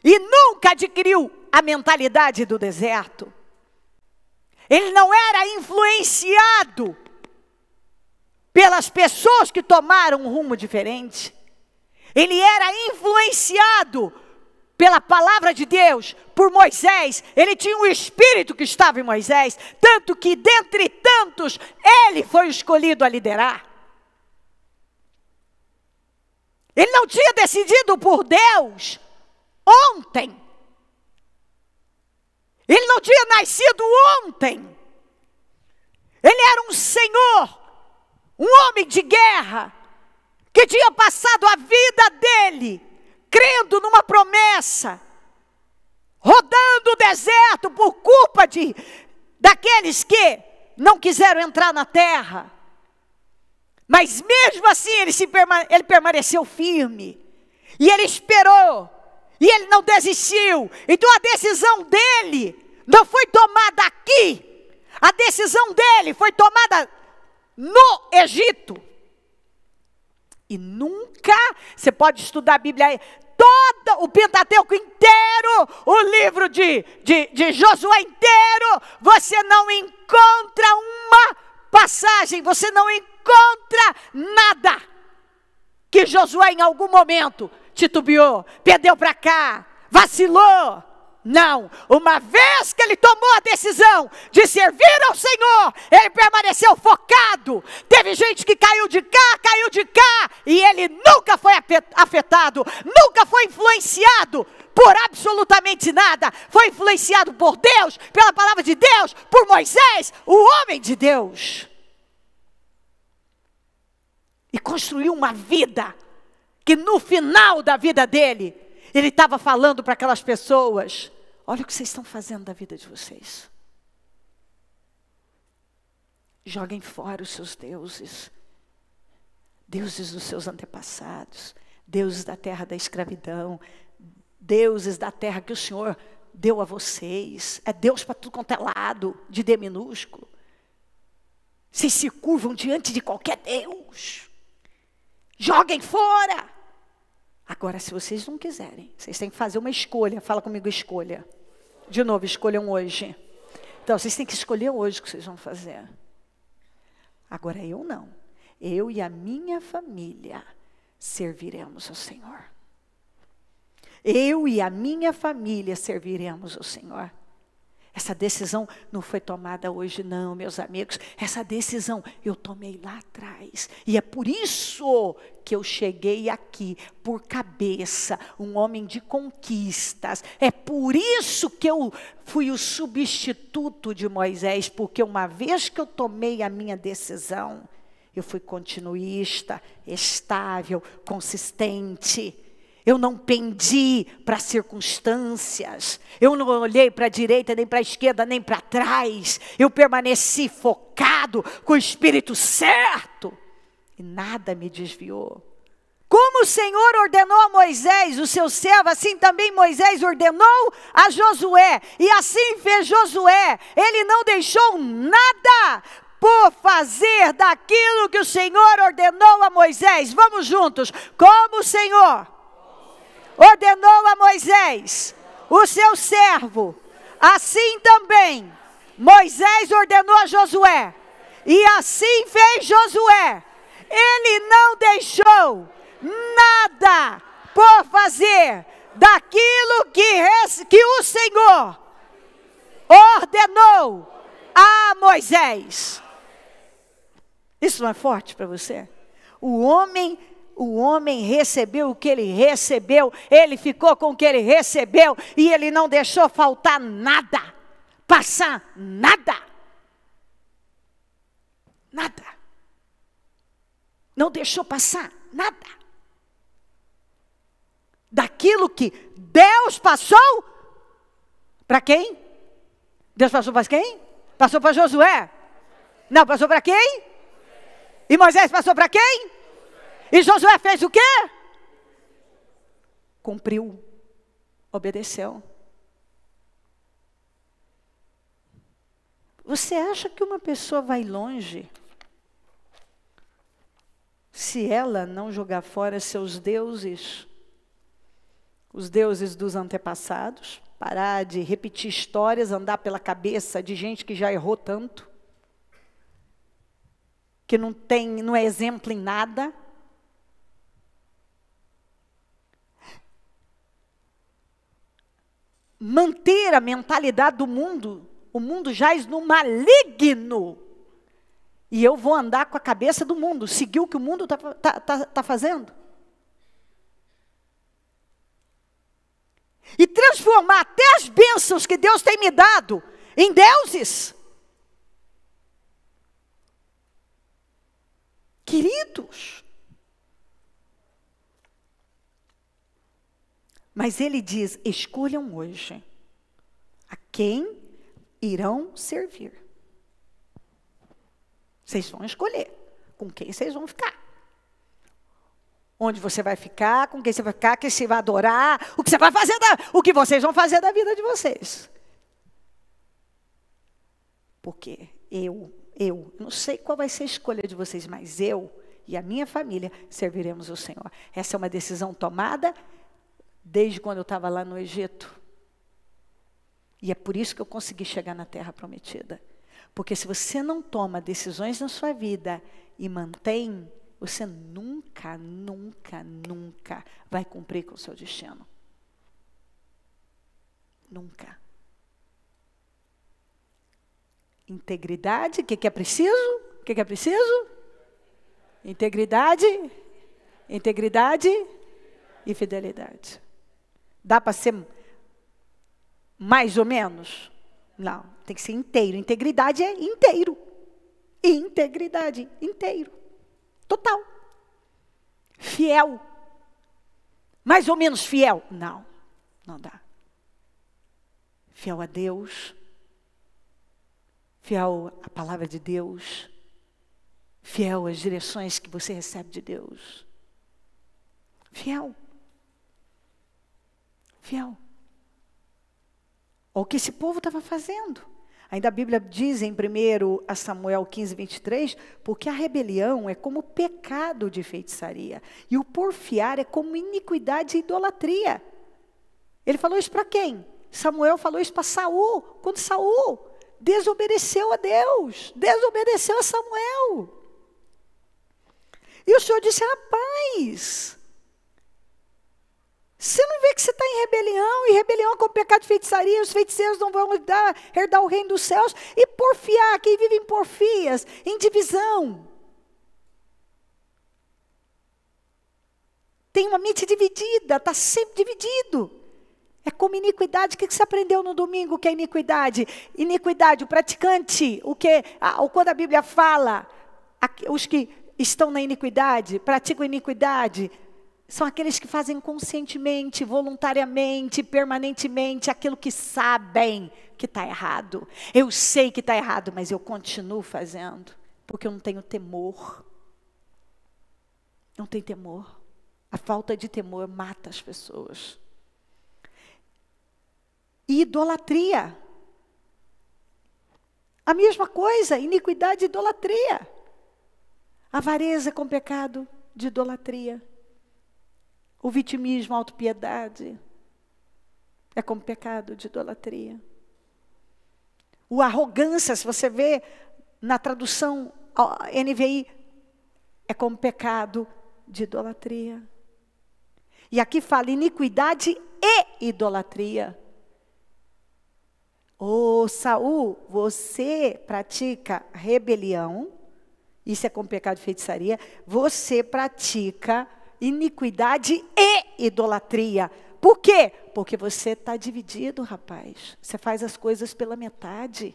E nunca adquiriu a mentalidade do deserto. Ele não era influenciado pelas pessoas que tomaram um rumo diferente. Ele era influenciado pela palavra de Deus, por Moisés. Ele tinha um espírito que estava em Moisés. Tanto que dentre tantos, ele foi escolhido a liderar. Ele não tinha decidido por Deus ontem. Ele não tinha nascido ontem. Ele era um senhor, um homem de guerra, que tinha passado a vida dele, crendo numa promessa, rodando o deserto por culpa daqueles que não quiseram entrar na terra. Mas mesmo assim ele permaneceu firme. E ele esperou. E ele não desistiu. Então a decisão dele não foi tomada aqui. A decisão dele foi tomada no Egito. E nunca, você pode estudar a Bíblia aí, todo o Pentateuco inteiro, o livro de Josué inteiro, você não encontra uma passagem, você não encontra nada que Josué em algum momento titubeou, perdeu para cá, vacilou. Não, uma vez que ele tomou a decisão de servir ao Senhor, ele permaneceu focado. Teve gente que caiu de cá, e ele nunca foi afetado, nunca foi influenciado por absolutamente nada. Foi influenciado por Deus, pela palavra de Deus, por Moisés, o homem de Deus. E construiu uma vida que no final da vida dele, ele estava falando para aquelas pessoas: olha o que vocês estão fazendo da vida de vocês. Joguem fora os seus deuses. Deuses dos seus antepassados. Deuses da terra da escravidão. Deuses da terra que o Senhor deu a vocês. É Deus para tudo quanto é lado, de D minúsculo. Vocês se curvam diante de qualquer Deus. Joguem fora. Agora, se vocês não quiserem, vocês têm que fazer uma escolha. Fala comigo, escolha. De novo, escolham hoje. Então, vocês têm que escolher hoje o que vocês vão fazer. Agora, eu não. Eu e a minha família serviremos ao Senhor. Eu e a minha família serviremos ao Senhor. Essa decisão não foi tomada hoje não, meus amigos. Essa decisão eu tomei lá atrás. E é por isso que eu cheguei aqui, por cabeça, um homem de conquistas. É por isso que eu fui o substituto de Moisés, porque uma vez que eu tomei a minha decisão, eu fui continuista, estável, consistente. Eu não pendi para circunstâncias. Eu não olhei para a direita, nem para a esquerda, nem para trás. Eu permaneci focado com o Espírito certo. E nada me desviou. Como o Senhor ordenou a Moisés, o seu servo, assim também Moisés ordenou a Josué. E assim fez Josué. Ele não deixou nada por fazer daquilo que o Senhor ordenou a Moisés. Vamos juntos. Como o Senhor ordenou a Moisés, o seu servo, assim também Moisés ordenou a Josué, e assim fez Josué. Ele não deixou nada por fazer daquilo que o Senhor ordenou a Moisés. Isso não é forte para você? O homem recebeu o que ele recebeu, ele ficou com o que ele recebeu, e ele não deixou faltar nada, passar nada. Nada. Não deixou passar nada. Daquilo que Deus passou, para quem? Deus passou para quem? Passou para Josué. Não, passou para quem? E Moisés passou para quem? E Josué fez o quê? Cumpriu, obedeceu. Você acha que uma pessoa vai longe se ela não jogar fora seus deuses, os deuses dos antepassados, parar de repetir histórias, andar pela cabeça de gente que já errou tanto, que não é exemplo em nada? Manter a mentalidade do mundo, o mundo jaz no maligno, e eu vou andar com a cabeça do mundo, seguir o que o mundo está fazendo, e transformar até as bênçãos que Deus tem me dado em deuses. Queridos, mas ele diz, escolham hoje a quem irão servir. Vocês vão escolher com quem vocês vão ficar. Onde você vai ficar, com quem você vai ficar, quem você vai adorar, o que você vai fazer, o que vocês vão fazer da vida de vocês. Porque eu não sei qual vai ser a escolha de vocês, mas eu e a minha família serviremos o Senhor. Essa é uma decisão tomada desde quando eu estava lá no Egito. E é por isso que eu consegui chegar na terra prometida. Porque se você não toma decisões na sua vida e mantém, você nunca, nunca, nunca vai cumprir com o seu destino. Nunca. Integridade, o que é preciso? O que é preciso? Integridade e fidelidade. Dá para ser mais ou menos? Não, tem que ser inteiro. Integridade é inteiro. Integridade, inteiro. Total. Fiel. Mais ou menos fiel? Não, não dá. Fiel a Deus. Fiel à palavra de Deus. Fiel às direções que você recebe de Deus. Fiel. Fiel. Olha o que esse povo estava fazendo. Ainda a Bíblia diz em 1 Samuel 15, 23, porque a rebelião é como pecado de feitiçaria, e o porfiar é como iniquidade e idolatria. Ele falou isso para quem? Samuel falou isso para Saul, quando Saul desobedeceu a Deus, desobedeceu a Samuel. E o Senhor disse, rapaz, Você não vê que você está em rebelião, e rebelião com pecado de feitiçaria, os feiticeiros não vão herdar o reino dos céus, e porfiar, quem vive em porfias, em divisão. Tem uma mente dividida, está sempre dividido. É como iniquidade. O que você aprendeu no domingo que é iniquidade? Iniquidade, o praticante, quando a Bíblia fala, os que estão na iniquidade, praticam iniquidade, são aqueles que fazem conscientemente, voluntariamente, permanentemente, aquilo que sabem que está errado. Eu sei que está errado, mas eu continuo fazendo, porque eu não tenho temor. Não tenho temor. A falta de temor mata as pessoas. E idolatria. A mesma coisa, iniquidade e idolatria. Avareza com pecado de idolatria. O vitimismo, a autopiedade, é como pecado de idolatria. O arrogância, se você vê na tradução NVI, é como pecado de idolatria. E aqui fala iniquidade e idolatria. Ô Saul, você pratica rebelião, isso é como pecado de feitiçaria, você pratica iniquidade e idolatria. Por quê? Porque você está dividido, rapaz. Você faz as coisas pela metade.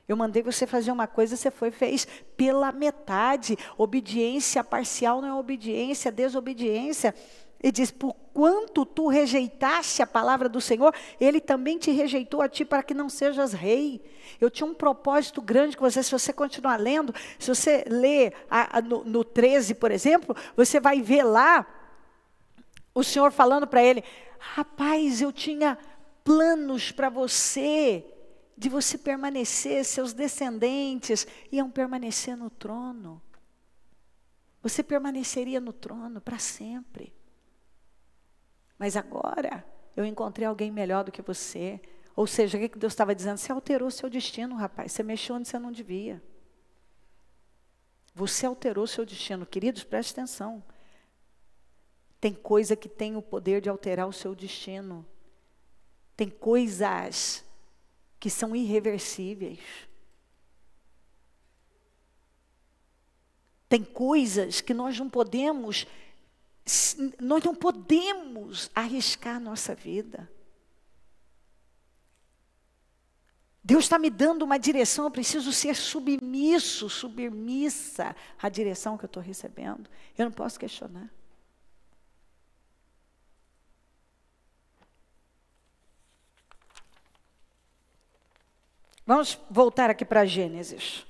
Eu mandei você fazer uma coisa, você fez pela metade. Obediência parcial não é obediência, é desobediência. Ele diz, por quanto tu rejeitaste a palavra do Senhor, Ele também te rejeitou a ti para que não sejas rei. Eu tinha um propósito grande com você, se você continuar lendo, se você ler no 13, por exemplo, você vai ver lá, o Senhor falando para ele, rapaz, eu tinha planos para você, de você permanecer, seus descendentes iam permanecer no trono. Você permaneceria no trono para sempre. Mas agora, eu encontrei alguém melhor do que você. Ou seja, o que Deus estava dizendo? Você alterou seu destino, rapaz. Você mexeu onde você não devia. Você alterou seu destino. Queridos, preste atenção. Tem coisa que tem o poder de alterar o seu destino. Tem coisas que são irreversíveis. Tem coisas que nós não podemos arriscar a nossa vida. Deus está me dando uma direção, eu preciso ser submissa à direção que eu estou recebendo. Eu não posso questionar. Vamos voltar aqui para Gênesis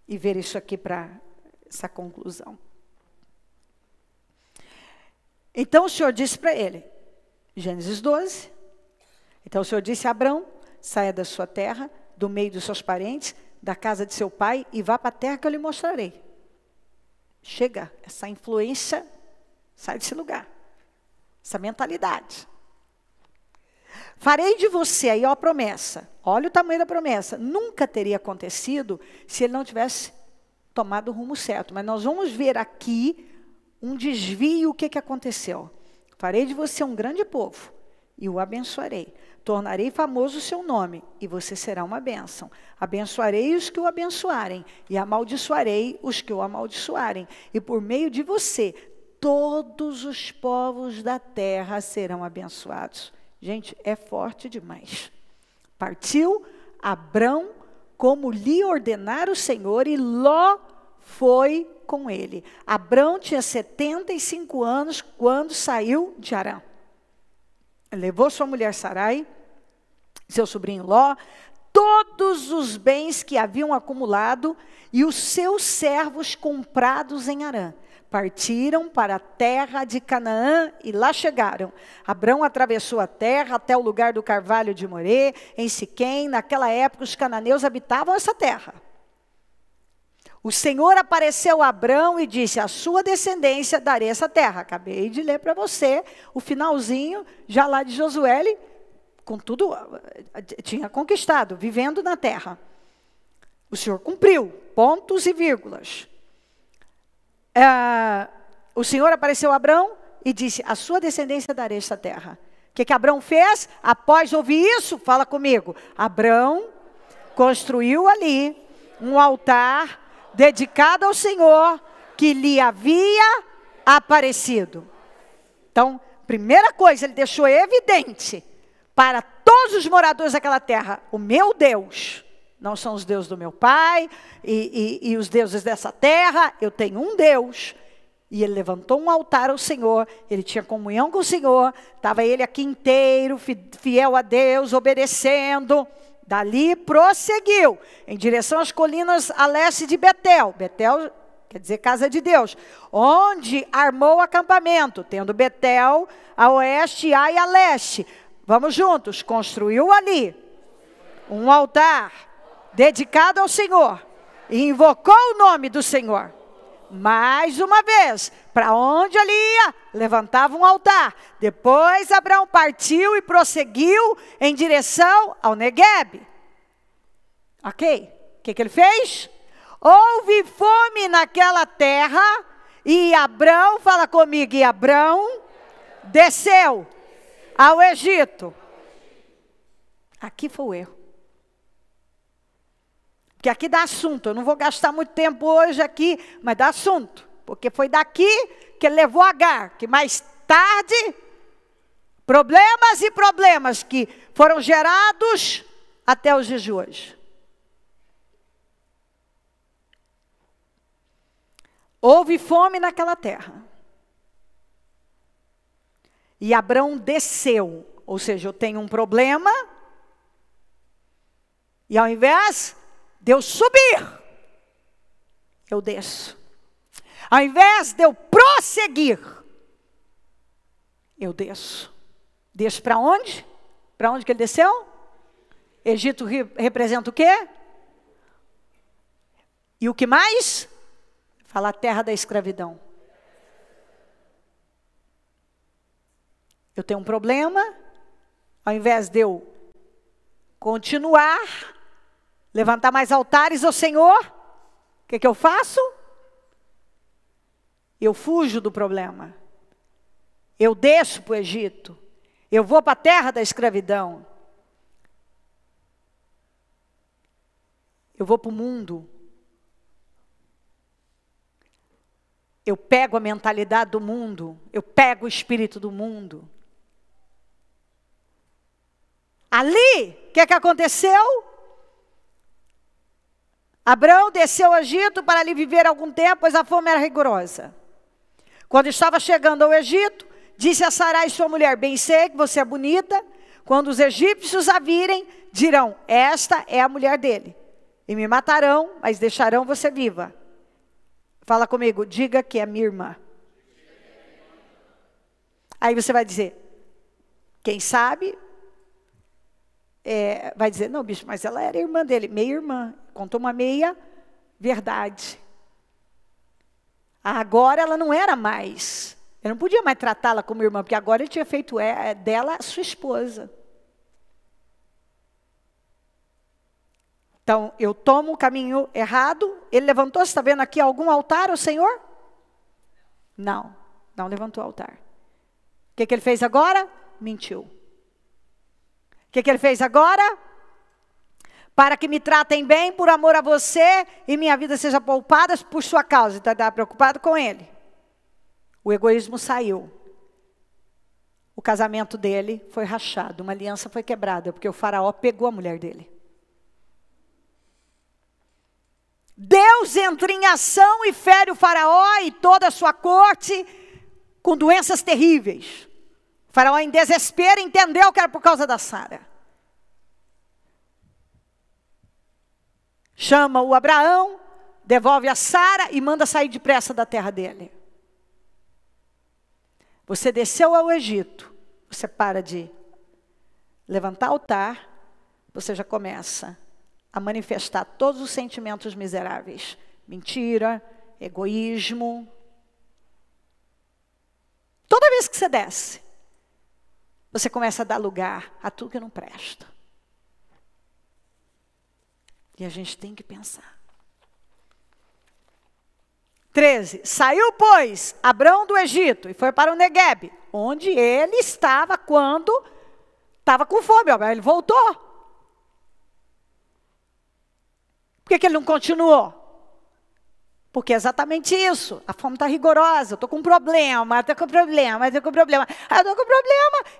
e ver isso aqui para essa conclusão. Então o Senhor disse para ele, Gênesis 12, então o Senhor disse a Abrão, saia da sua terra, do meio dos seus parentes, da casa de seu pai, e vá para a terra que eu lhe mostrarei. Chega, essa influência, sai desse lugar, essa mentalidade. Farei de você, aí ó a promessa, olha o tamanho da promessa, nunca teria acontecido se ele não tivesse tomado o rumo certo, mas nós vamos ver aqui um desvio, o que aconteceu? Farei de você um grande povo e o abençoarei. Tornarei famoso o seu nome e você será uma bênção. Abençoarei os que o abençoarem e amaldiçoarei os que o amaldiçoarem. E por meio de você, todos os povos da terra serão abençoados. Gente, é forte demais. Partiu Abrão como lhe ordenara o Senhor e Ló foi com ele. Abrão tinha 75 anos quando saiu de Harã. Levou sua mulher Sarai, seu sobrinho Ló, todos os bens que haviam acumulado e os seus servos comprados em Harã. Partiram para a terra de Canaã e lá chegaram. Abrão atravessou a terra até o lugar do carvalho de Moré, em Siquém. Naquela época os cananeus habitavam essa terra. O Senhor apareceu a Abrão e disse, a sua descendência darei essa terra. Acabei de ler para você o finalzinho, já lá de Josué, com tudo, tinha conquistado, vivendo na terra. O Senhor cumpriu, pontos e vírgulas. O Senhor apareceu a Abrão e disse, a sua descendência darei esta terra. O que Abrão fez? Após ouvir isso, fala comigo. Abrão construiu ali um altar dedicado ao Senhor que lhe havia aparecido. Então, primeira coisa, ele deixou evidente para todos os moradores daquela terra, o meu Deus, não são os deuses do meu pai e os deuses dessa terra, eu tenho um Deus. E ele levantou um altar ao Senhor, ele tinha comunhão com o Senhor, estava ele aqui inteiro, fiel a Deus, obedecendo. Dali prosseguiu, em direção às colinas a leste de Betel. Betel quer dizer casa de Deus. Onde armou o acampamento, tendo Betel a oeste e Ai a leste. Vamos juntos, construiu ali um altar dedicado ao Senhor. E invocou o nome do Senhor. Mais uma vez, para onde ele ia, levantava um altar. Depois Abraão partiu e prosseguiu em direção ao Neguebe. Ok? O que ele fez? Houve fome naquela terra e Abraão, fala comigo, e Abraão desceu ao Egito. Aqui foi o erro. Porque aqui dá assunto, eu não vou gastar muito tempo hoje aqui, mas dá assunto. Porque foi daqui que ele levou Agar, que mais tarde, problemas e problemas que foram gerados até os dias de hoje. Houve fome naquela terra. E Abrão desceu, ou seja, eu tenho um problema, e ao invés de eu subir, eu desço. Ao invés de eu prosseguir, eu desço. Desço para onde? Para onde que ele desceu? Egito representa o quê? E o que mais? Fala a terra da escravidão. Eu tenho um problema, ao invés de eu continuar, levantar mais altares ao Senhor, o que eu faço? Eu fujo do problema. Eu desço para o Egito. Eu vou para a terra da escravidão. Eu vou para o mundo. Eu pego a mentalidade do mundo. Eu pego o espírito do mundo. Ali, o que aconteceu? Abrão desceu ao Egito para ali viver algum tempo, pois a fome era rigorosa. Quando estava chegando ao Egito, disse a Sarai, sua mulher, bem sei que você é bonita. Quando os egípcios a virem, dirão, esta é a mulher dele. E me matarão, mas deixarão você viva. Fala comigo, diga que é minha irmã. Aí você vai dizer, quem sabe, vai dizer, não bicho, mas ela era irmã dele, meia irmã. Contou uma meia verdade. Agora ela não era mais. Eu não podia mais tratá-la como irmã, porque agora ele tinha feito dela sua esposa. Então, eu tomo o caminho errado. Ele levantou, você está vendo aqui algum altar ao Senhor? Não, não levantou o altar. O que ele fez agora? Mentiu. O que ele fez agora? Para que me tratem bem por amor a você e minha vida seja poupada por sua causa. Então, estava preocupado com ele. O egoísmo saiu. O casamento dele foi rachado, uma aliança foi quebrada, porque o faraó pegou a mulher dele. Deus entra em ação e fere o faraó e toda a sua corte com doenças terríveis. O faraó, em desespero, entendeu que era por causa da Sara. Chama o Abraão, devolve a Sara e manda sair depressa da terra dele. Você desceu ao Egito, você para de levantar altar, você já começa a manifestar todos os sentimentos miseráveis. Mentira, egoísmo. Toda vez que você desce, você começa a dar lugar a tudo que não presta. E a gente tem que pensar. 13. Saiu, pois, Abrão do Egito e foi para o Neguebe, onde ele estava quando estava com fome. Ele voltou. Por que ele não continuou? Porque é exatamente isso. A fome está rigorosa. Eu estou com problema, estou com problema.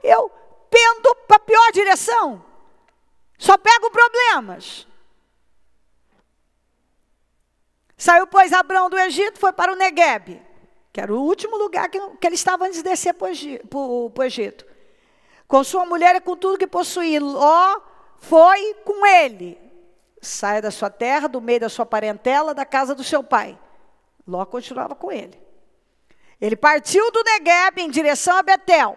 Eu pendo para a pior direção. Só pego problemas. Saiu, pois, Abrão do Egito, foi para o Neguebe, que era o último lugar que ele estava antes de descer para o Egito. Com sua mulher e com tudo que possuía. Ló foi com ele. Saia da sua terra, do meio da sua parentela, da casa do seu pai. Ló continuava com ele. Ele partiu do Neguebe em direção a Betel,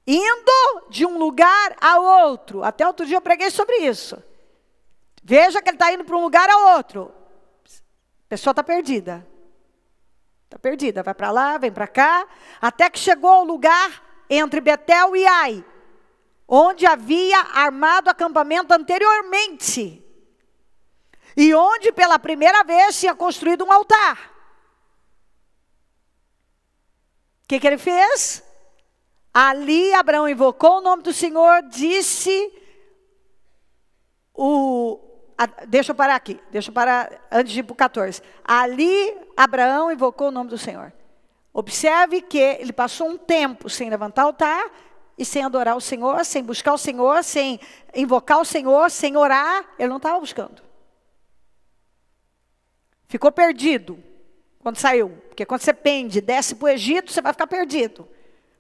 indo de um lugar a outro. Até outro dia eu preguei sobre isso. Veja que ele está indo para um lugar a outro. A pessoa está perdida. Está perdida, vai para lá, vem para cá, até que chegou ao lugar entre Betel e Ai, onde havia armado acampamento anteriormente, e onde pela primeira vez tinha construído um altar. O que ele fez? Ali Abraão invocou o nome do Senhor, disse, deixa eu parar aqui, antes de ir para o 14. Ali Abraão invocou o nome do Senhor. Observe que ele passou um tempo sem levantar altar, e sem adorar o Senhor, sem buscar o Senhor, sem invocar o Senhor, sem orar. Ele não estava buscando. Ficou perdido quando saiu. Porque quando você pende, desce para o Egito, você vai ficar perdido.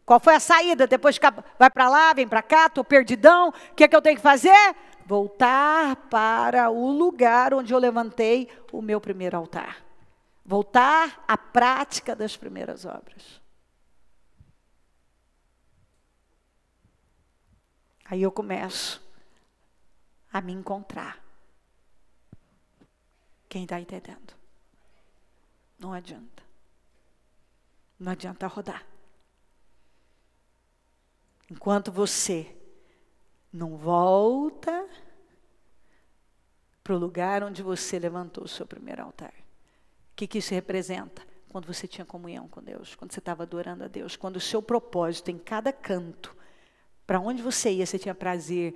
Qual foi a saída? Depois vai para lá, vem para cá, estou perdidão. O que é que eu tenho que fazer? Voltar para o lugar onde eu levantei o meu primeiro altar. Voltar à prática das primeiras obras. Aí eu começo a me encontrar. Quem está entendendo? Não adianta. Não adianta rodar. Enquanto você não volta para o lugar onde você levantou o seu primeiro altar. O que isso representa? Quando você tinha comunhão com Deus, quando você estava adorando a Deus, quando o seu propósito em cada canto, para onde você ia, você tinha prazer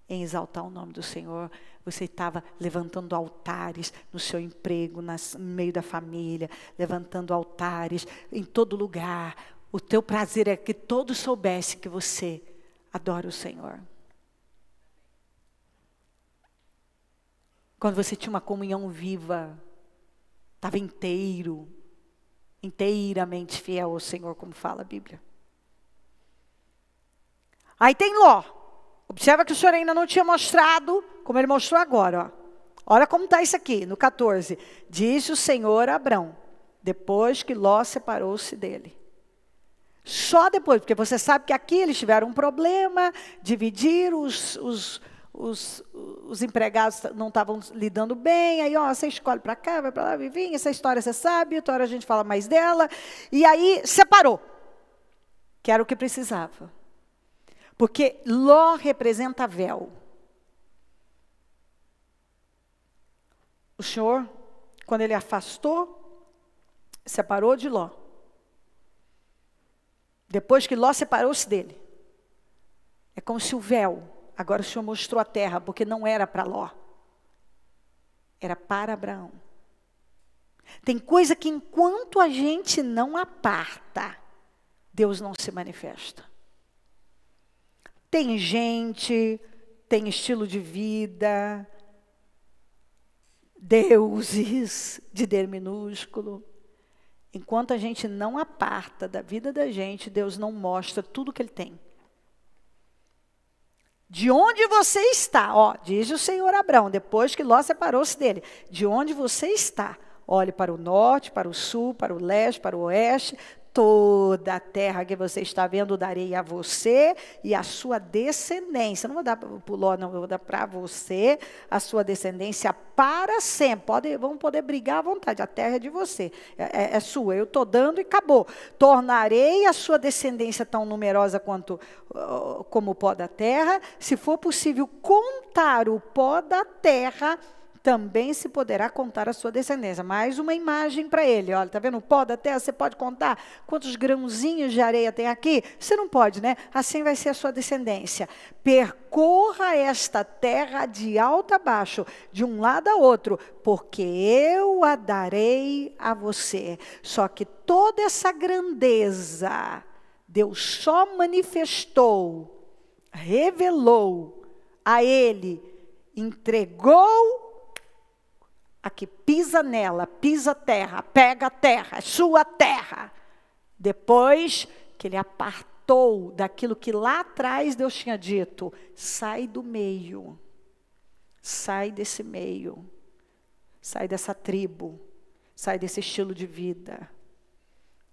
em exaltar o nome do Senhor. Você estava levantando altares no seu emprego, no meio da família, levantando altares em todo lugar. O teu prazer é que todos soubessem que você adora o Senhor. Quando você tinha uma comunhão viva, estava inteiramente fiel ao Senhor, como fala a Bíblia. Aí tem Ló. Observa que o Senhor ainda não tinha mostrado, como ele mostrou agora. Ó. Olha como está isso aqui, no 14. Disse o Senhor a Abrão, depois que Ló separou-se dele. Só depois, porque você sabe que aqui eles tiveram um problema, dividiram os empregados não estavam lidando bem, aí ó, você escolhe para cá, vai para lá, vivinha, essa história você sabe, outra hora a gente fala mais dela, e aí separou, que era o que precisava. Porque Ló representa véu. O Senhor, quando ele afastou, separou de Ló. Depois que Ló separou-se dele, é como se o véu, agora o Senhor mostrou a terra, porque não era para Ló, era para Abraão. Tem coisa que enquanto a gente não aparta, Deus não se manifesta. Tem gente, tem estilo de vida, deuses de D minúsculo. Enquanto a gente não aparta da vida da gente, Deus não mostra tudo que Ele tem. De onde você está, ó, diz o Senhor a Abrão, depois que Ló separou-se dele, de onde você está, olhe para o norte, para o sul, para o leste, para o oeste, toda a terra que você está vendo, darei a você e a sua descendência. Não vou dar para o Ló, não, eu vou dar para você, a sua descendência para sempre. Vamos poder brigar à vontade, a terra é de você, é sua, eu estou dando e acabou. Tornarei a sua descendência tão numerosa como o pó da terra, se for possível contar o pó da terra, também se poderá contar a sua descendência. Mais uma imagem para ele. Olha, está vendo o pó da terra? Você pode contar quantos grãozinhos de areia tem aqui? Você não pode, né? Assim vai ser a sua descendência. Percorra esta terra de alto a baixo, de um lado a outro, porque eu a darei a você. Só que toda essa grandeza, Deus só manifestou, revelou a ele, entregou aqui, pisa nela, pisa a terra, pega a terra, sua terra. Depois que ele apartou daquilo que lá atrás Deus tinha dito, sai do meio, sai desse meio, sai dessa tribo, sai desse estilo de vida,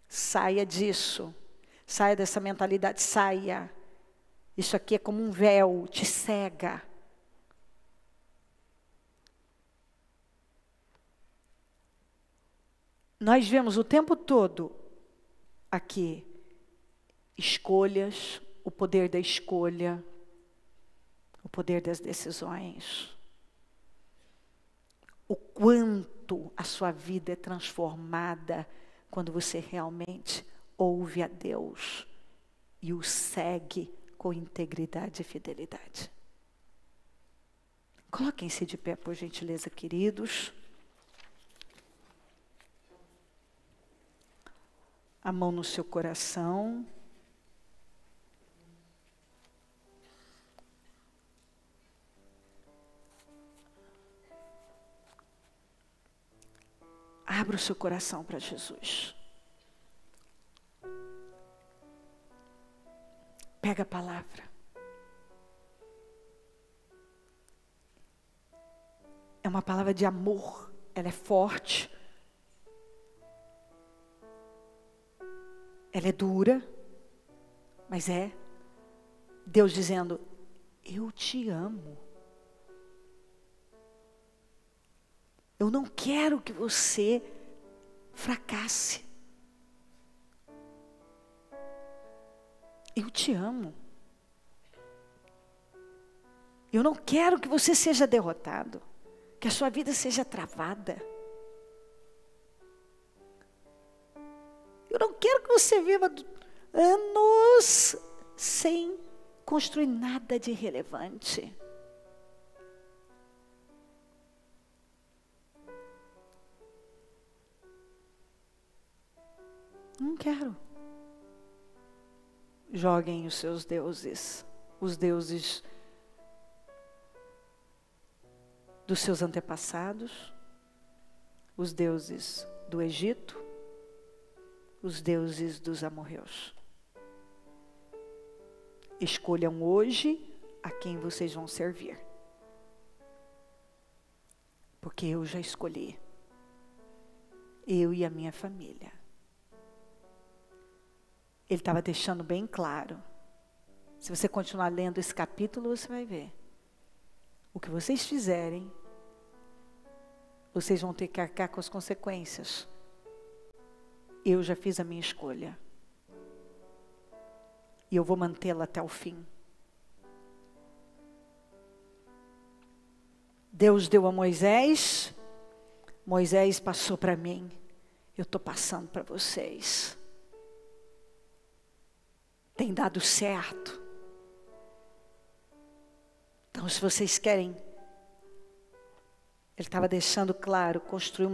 saia disso, saia dessa mentalidade, saia. Isso aqui é como um véu, te cega. Nós vemos o tempo todo aqui escolhas, o poder da escolha, o poder das decisões. O quanto a sua vida é transformada quando você realmente ouve a Deus e o segue com integridade e fidelidade. Coloquem-se de pé, por gentileza, queridos. A mão no seu coração. Abra o seu coração para Jesus. Pega a palavra. É uma palavra de amor. Ela é forte. Ela é dura, mas é Deus dizendo, eu te amo. Eu não quero que você fracasse. Eu te amo. Eu não quero que você seja derrotado, que a sua vida seja travada. Eu não quero que você viva anos sem construir nada de relevante. Não quero. Joguem os seus deuses, os deuses dos seus antepassados, os deuses do Egito, os deuses dos amorreus. Escolham hoje a quem vocês vão servir. Porque eu já escolhi. Eu e a minha família. Ele estava deixando bem claro. Se você continuar lendo esse capítulo, você vai ver. O que vocês fizerem, vocês vão ter que arcar com as consequências. Eu já fiz a minha escolha. E eu vou mantê-la até o fim. Deus deu a Moisés. Moisés passou para mim. Eu estou passando para vocês. Tem dado certo. Então, se vocês querem, ele estava deixando claro, construir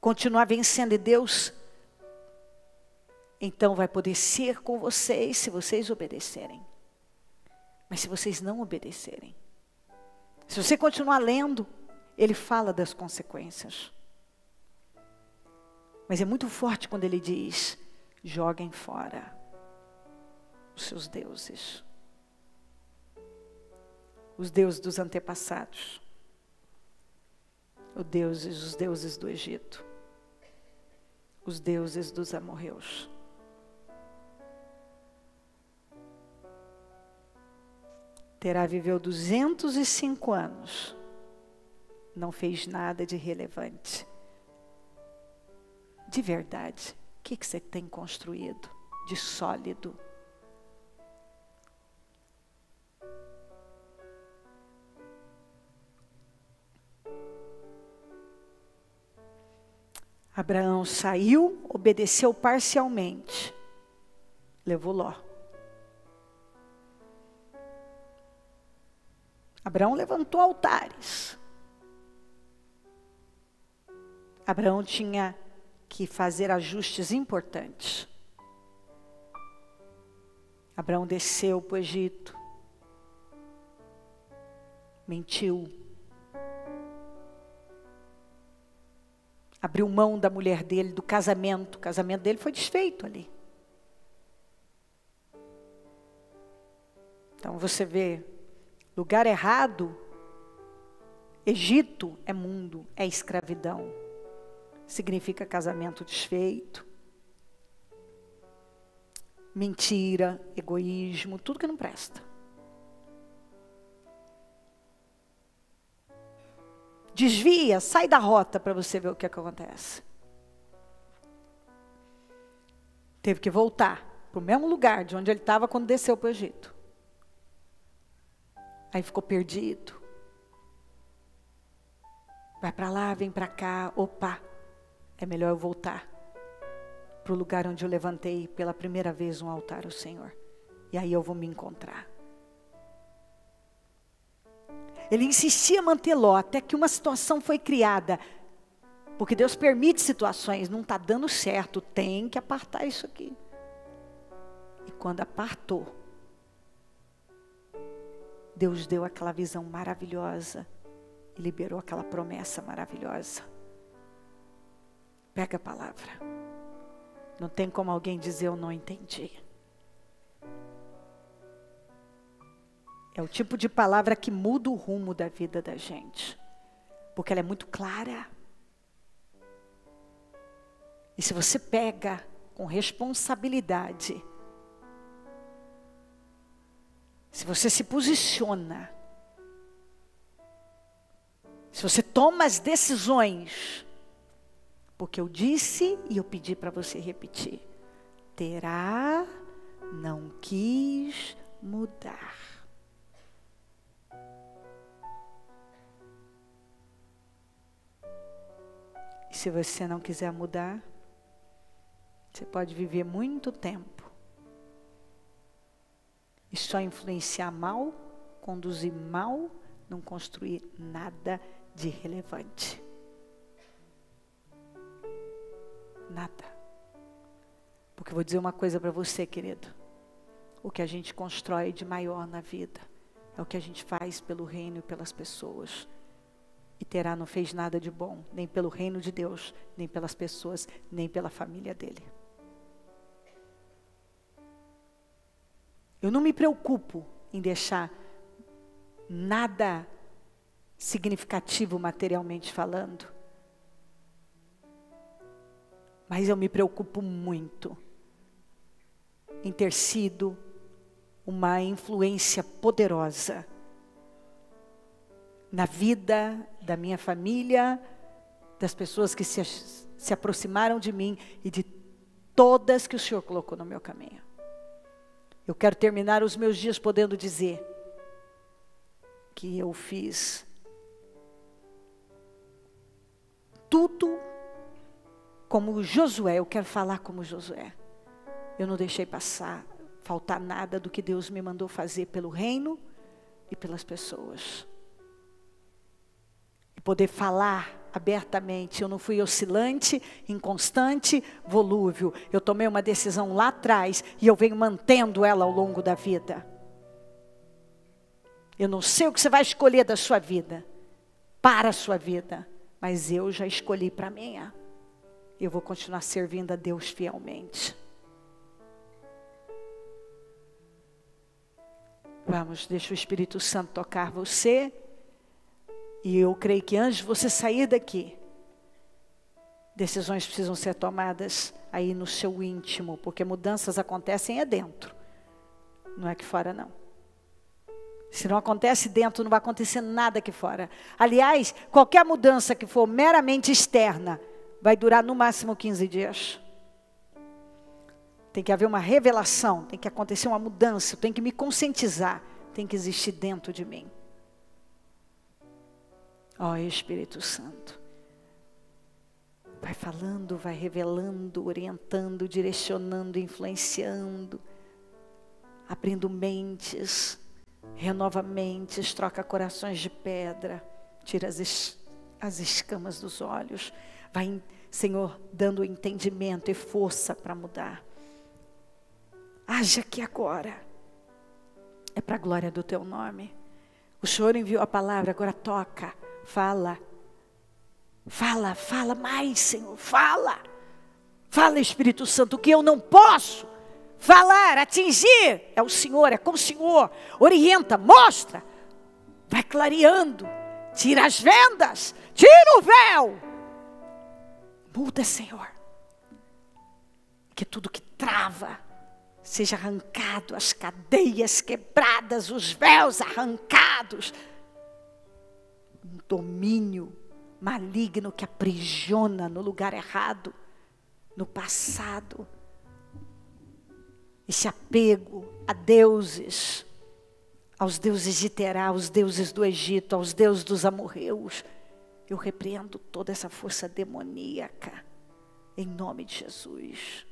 continuar vencendo em Deus, então vai poder ser com vocês se vocês obedecerem. Mas se vocês não obedecerem, se você continuar lendo, ele fala das consequências. Mas é muito forte quando ele diz, joguem fora os seus deuses. Os deuses dos antepassados. Os deuses do Egito. Os deuses dos amorreus. Terá viveu 205 anos. Não fez nada de relevante. De verdade, o que você tem construído de sólido? Abraão saiu, obedeceu parcialmente, levou Ló. Abraão levantou altares. Abraão tinha que fazer ajustes importantes. Abraão desceu para o Egito, mentiu, abriu mão da mulher dele, do casamento. O casamento dele foi desfeito ali. Então você vê, lugar errado, Egito é mundo, é escravidão. Significa casamento desfeito, mentira, egoísmo, tudo que não presta. Desvia, sai da rota para você ver o que acontece. Teve que voltar para o mesmo lugar de onde ele estava quando desceu para o Egito. Aí ficou perdido. Vai para lá, vem para cá, opa, é melhor eu voltar para o lugar onde eu levantei pela primeira vez um altar ao Senhor. E aí eu vou me encontrar. Ele insistia em manter Ló, até que uma situação foi criada. Porque Deus permite situações, não está dando certo, tem que apartar isso aqui. E quando apartou, Deus deu aquela visão maravilhosa e liberou aquela promessa maravilhosa. Pega a palavra. Não tem como alguém dizer eu não entendi. É o tipo de palavra que muda o rumo da vida da gente. Porque ela é muito clara. E se você pega com responsabilidade, se você se posiciona, se você toma as decisões, porque eu disse e eu pedi para você repetir, Terá não quis mudar. E se você não quiser mudar, você pode viver muito tempo e só influenciar mal, conduzir mal, não construir nada de relevante. Nada. Porque eu vou dizer uma coisa para você, querido. O que a gente constrói de maior na vida é o que a gente faz pelo reino e pelas pessoas. E Terá não fez nada de bom, nem pelo reino de Deus, nem pelas pessoas, nem pela família dele. Eu não me preocupo em deixar nada significativo materialmente falando. Mas eu me preocupo muito em ter sido uma influência poderosa na vida da minha família, das pessoas que se aproximaram de mim e de todas que o Senhor colocou no meu caminho. Eu quero terminar os meus dias podendo dizer que eu fiz tudo como Josué. Eu quero falar como Josué. Eu não deixei faltar nada do que Deus me mandou fazer pelo reino e pelas pessoas. E poder falar abertamente. Eu não fui oscilante, inconstante, volúvel. Eu tomei uma decisão lá atrás e eu venho mantendo ela ao longo da vida. Eu não sei o que você vai escolher da sua vida, para a sua vida, mas eu já escolhi para a minha. Eu vou continuar servindo a Deus fielmente. Vamos, deixa o Espírito Santo tocar você. E eu creio que antes de você sair daqui, decisões precisam ser tomadas aí no seu íntimo, porque mudanças acontecem dentro, não é aqui fora não. Se não acontece dentro, não vai acontecer nada aqui fora. Aliás, qualquer mudança que for meramente externa, vai durar no máximo 15 dias. Tem que haver uma revelação, tem que acontecer uma mudança, tem que me conscientizar, tem que existir dentro de mim. Ó Espírito Santo, vai falando, vai revelando, orientando, direcionando, influenciando, abrindo mentes, renova mentes, troca corações de pedra, tira as escamas dos olhos. Vai, Senhor, dando entendimento e força para mudar. Age aqui agora. É para a glória do teu nome. O Senhor enviou a palavra, agora toca, fala. Fala mais, Senhor, fala. Fala, Espírito Santo, o que eu não posso falar, atingir, é o Senhor, é com o Senhor. Orienta, mostra, vai clareando, tira as vendas, tira o véu. Muda, Senhor. Que tudo que trava seja arrancado, as cadeias quebradas, os véus arrancados. Um domínio maligno que aprisiona no lugar errado, no passado. Esse apego a deuses, aos deuses de Terá, aos deuses do Egito, aos deuses dos amorreus. Eu repreendo toda essa força demoníaca, em nome de Jesus.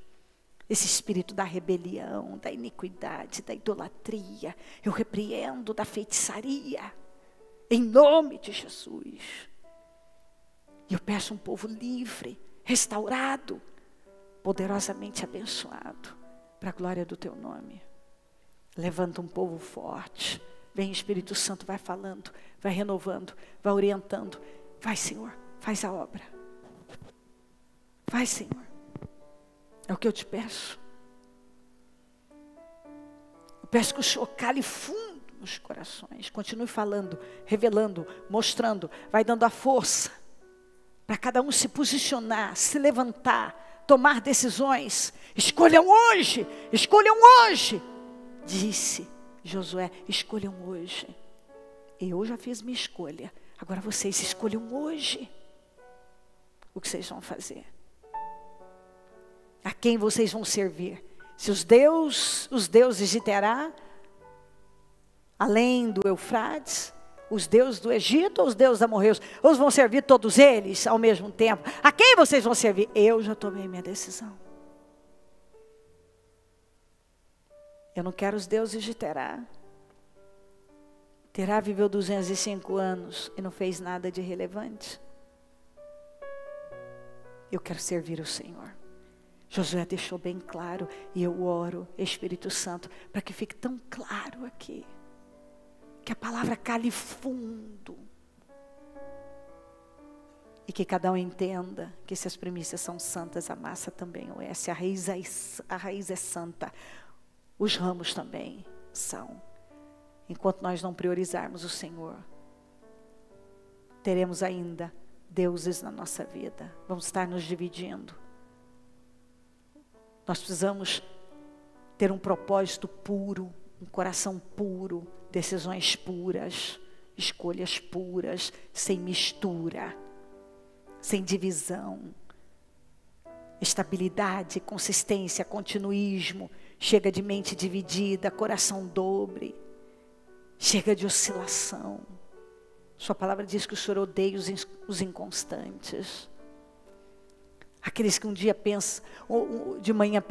Esse espírito da rebelião, da iniquidade, da idolatria, eu repreendo da feitiçaria, em nome de Jesus. E eu peço um povo livre, restaurado, poderosamente abençoado, para a glória do teu nome. Levanta um povo forte. Vem, Espírito Santo, vai falando, vai renovando, vai orientando. Vai, Senhor, faz a obra. Vai, Senhor. É o que eu te peço. Eu peço que o Senhor cale fundo nos corações. Continue falando, revelando, mostrando. Vai dando a força para cada um se posicionar, se levantar, tomar decisões. Escolham hoje, escolham hoje. Disse Josué, escolham hoje. Eu já fiz minha escolha. Agora vocês escolham hoje o que vocês vão fazer. A quem vocês vão servir? Se os deuses de Terá, além do Eufrates, os deuses do Egito ou os deuses amorreus? Ou vão servir todos eles ao mesmo tempo? A quem vocês vão servir? Eu já tomei minha decisão. Eu não quero os deuses de Terá. Terá viveu 205 anos e não fez nada de relevante. Eu quero servir o Senhor. Josué deixou bem claro, e eu oro, Espírito Santo, para que fique tão claro aqui, que a palavra cale fundo, e que cada um entenda que se as primícias são santas, a massa também o é. Se a raiz é santa, os ramos também são. Enquanto nós não priorizarmos o Senhor, teremos ainda deuses na nossa vida. Vamos estar nos dividindo. Nós precisamos ter um propósito puro, um coração puro, decisões puras, escolhas puras, sem mistura, sem divisão. Estabilidade, consistência, continuismo. Chega de mente dividida, coração dobre. Chega de oscilação. Sua palavra diz que o Senhor odeia os inconstantes. Aqueles que um dia pensam, de manhã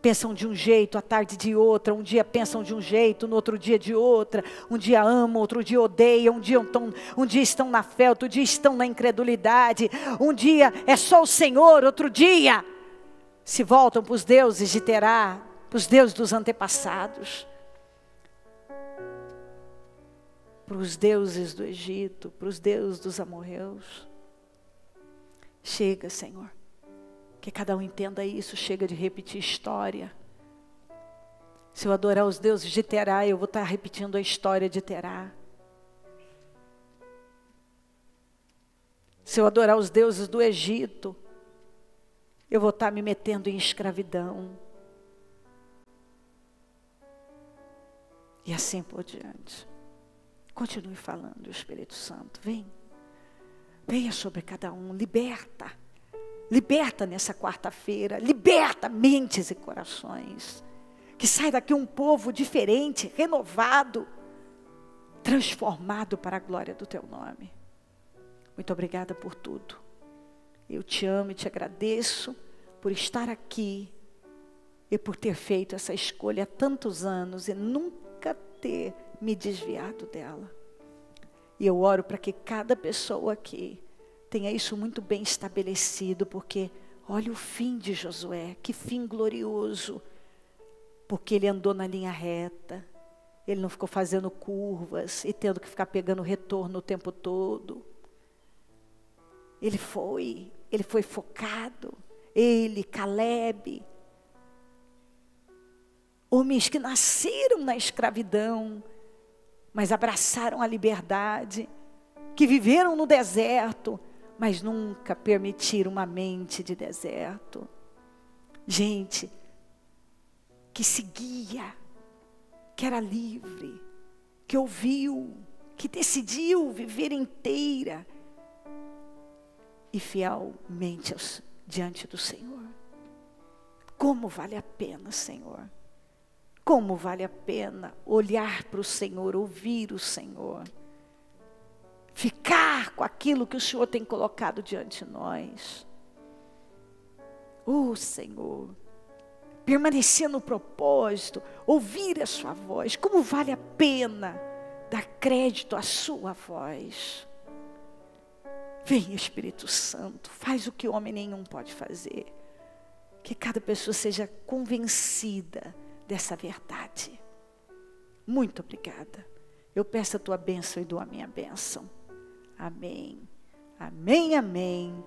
pensam de um jeito, à tarde de outra. Um dia pensam de um jeito, no outro dia de outra. Um dia amam, outro dia odeiam. Um dia estão na fé, outro dia estão na incredulidade. Um dia é só o Senhor, outro dia se voltam para os deuses de Terá, para os deuses dos antepassados, para os deuses do Egito, para os deuses dos amorreus. Chega, Senhor, que cada um entenda isso. Chega de repetir história. Se eu adorar os deuses de Terá, eu vou estar repetindo a história de Terá. Se eu adorar os deuses do Egito, eu vou estar me metendo em escravidão. E assim por diante. Continue falando, Espírito Santo. Venha sobre cada um, liberta. Liberta nessa quarta-feira, liberta mentes e corações. Que sai daqui um povo diferente, renovado, transformado para a glória do teu nome. Muito obrigada por tudo. Eu te amo e te agradeço por estar aqui e por ter feito essa escolha há tantos anos e nunca ter me desviado dela. E eu oro para que cada pessoa aqui tenha isso muito bem estabelecido, porque olha o fim de Josué, que fim glorioso, porque ele andou na linha reta, ele não ficou fazendo curvas e tendo que ficar pegando retorno o tempo todo. Ele foi focado, ele, Caleb, homens que nasceram na escravidão, mas abraçaram a liberdade, que viveram no deserto, mas nunca permitiram uma mente de deserto. Gente que seguia, que era livre, que ouviu, que decidiu viver inteira e fielmente diante do Senhor. Como vale a pena, Senhor. Como vale a pena olhar para o Senhor, ouvir o Senhor. Ficar com aquilo que o Senhor tem colocado diante de nós. Oh, Senhor. Permanecer no propósito, ouvir a sua voz. Como vale a pena dar crédito à sua voz. Vem, Espírito Santo, faz o que homem nenhum pode fazer. Que cada pessoa seja convencida dessa verdade. Muito obrigada. Eu peço a tua bênção e dou a minha bênção. Amém. Amém, amém.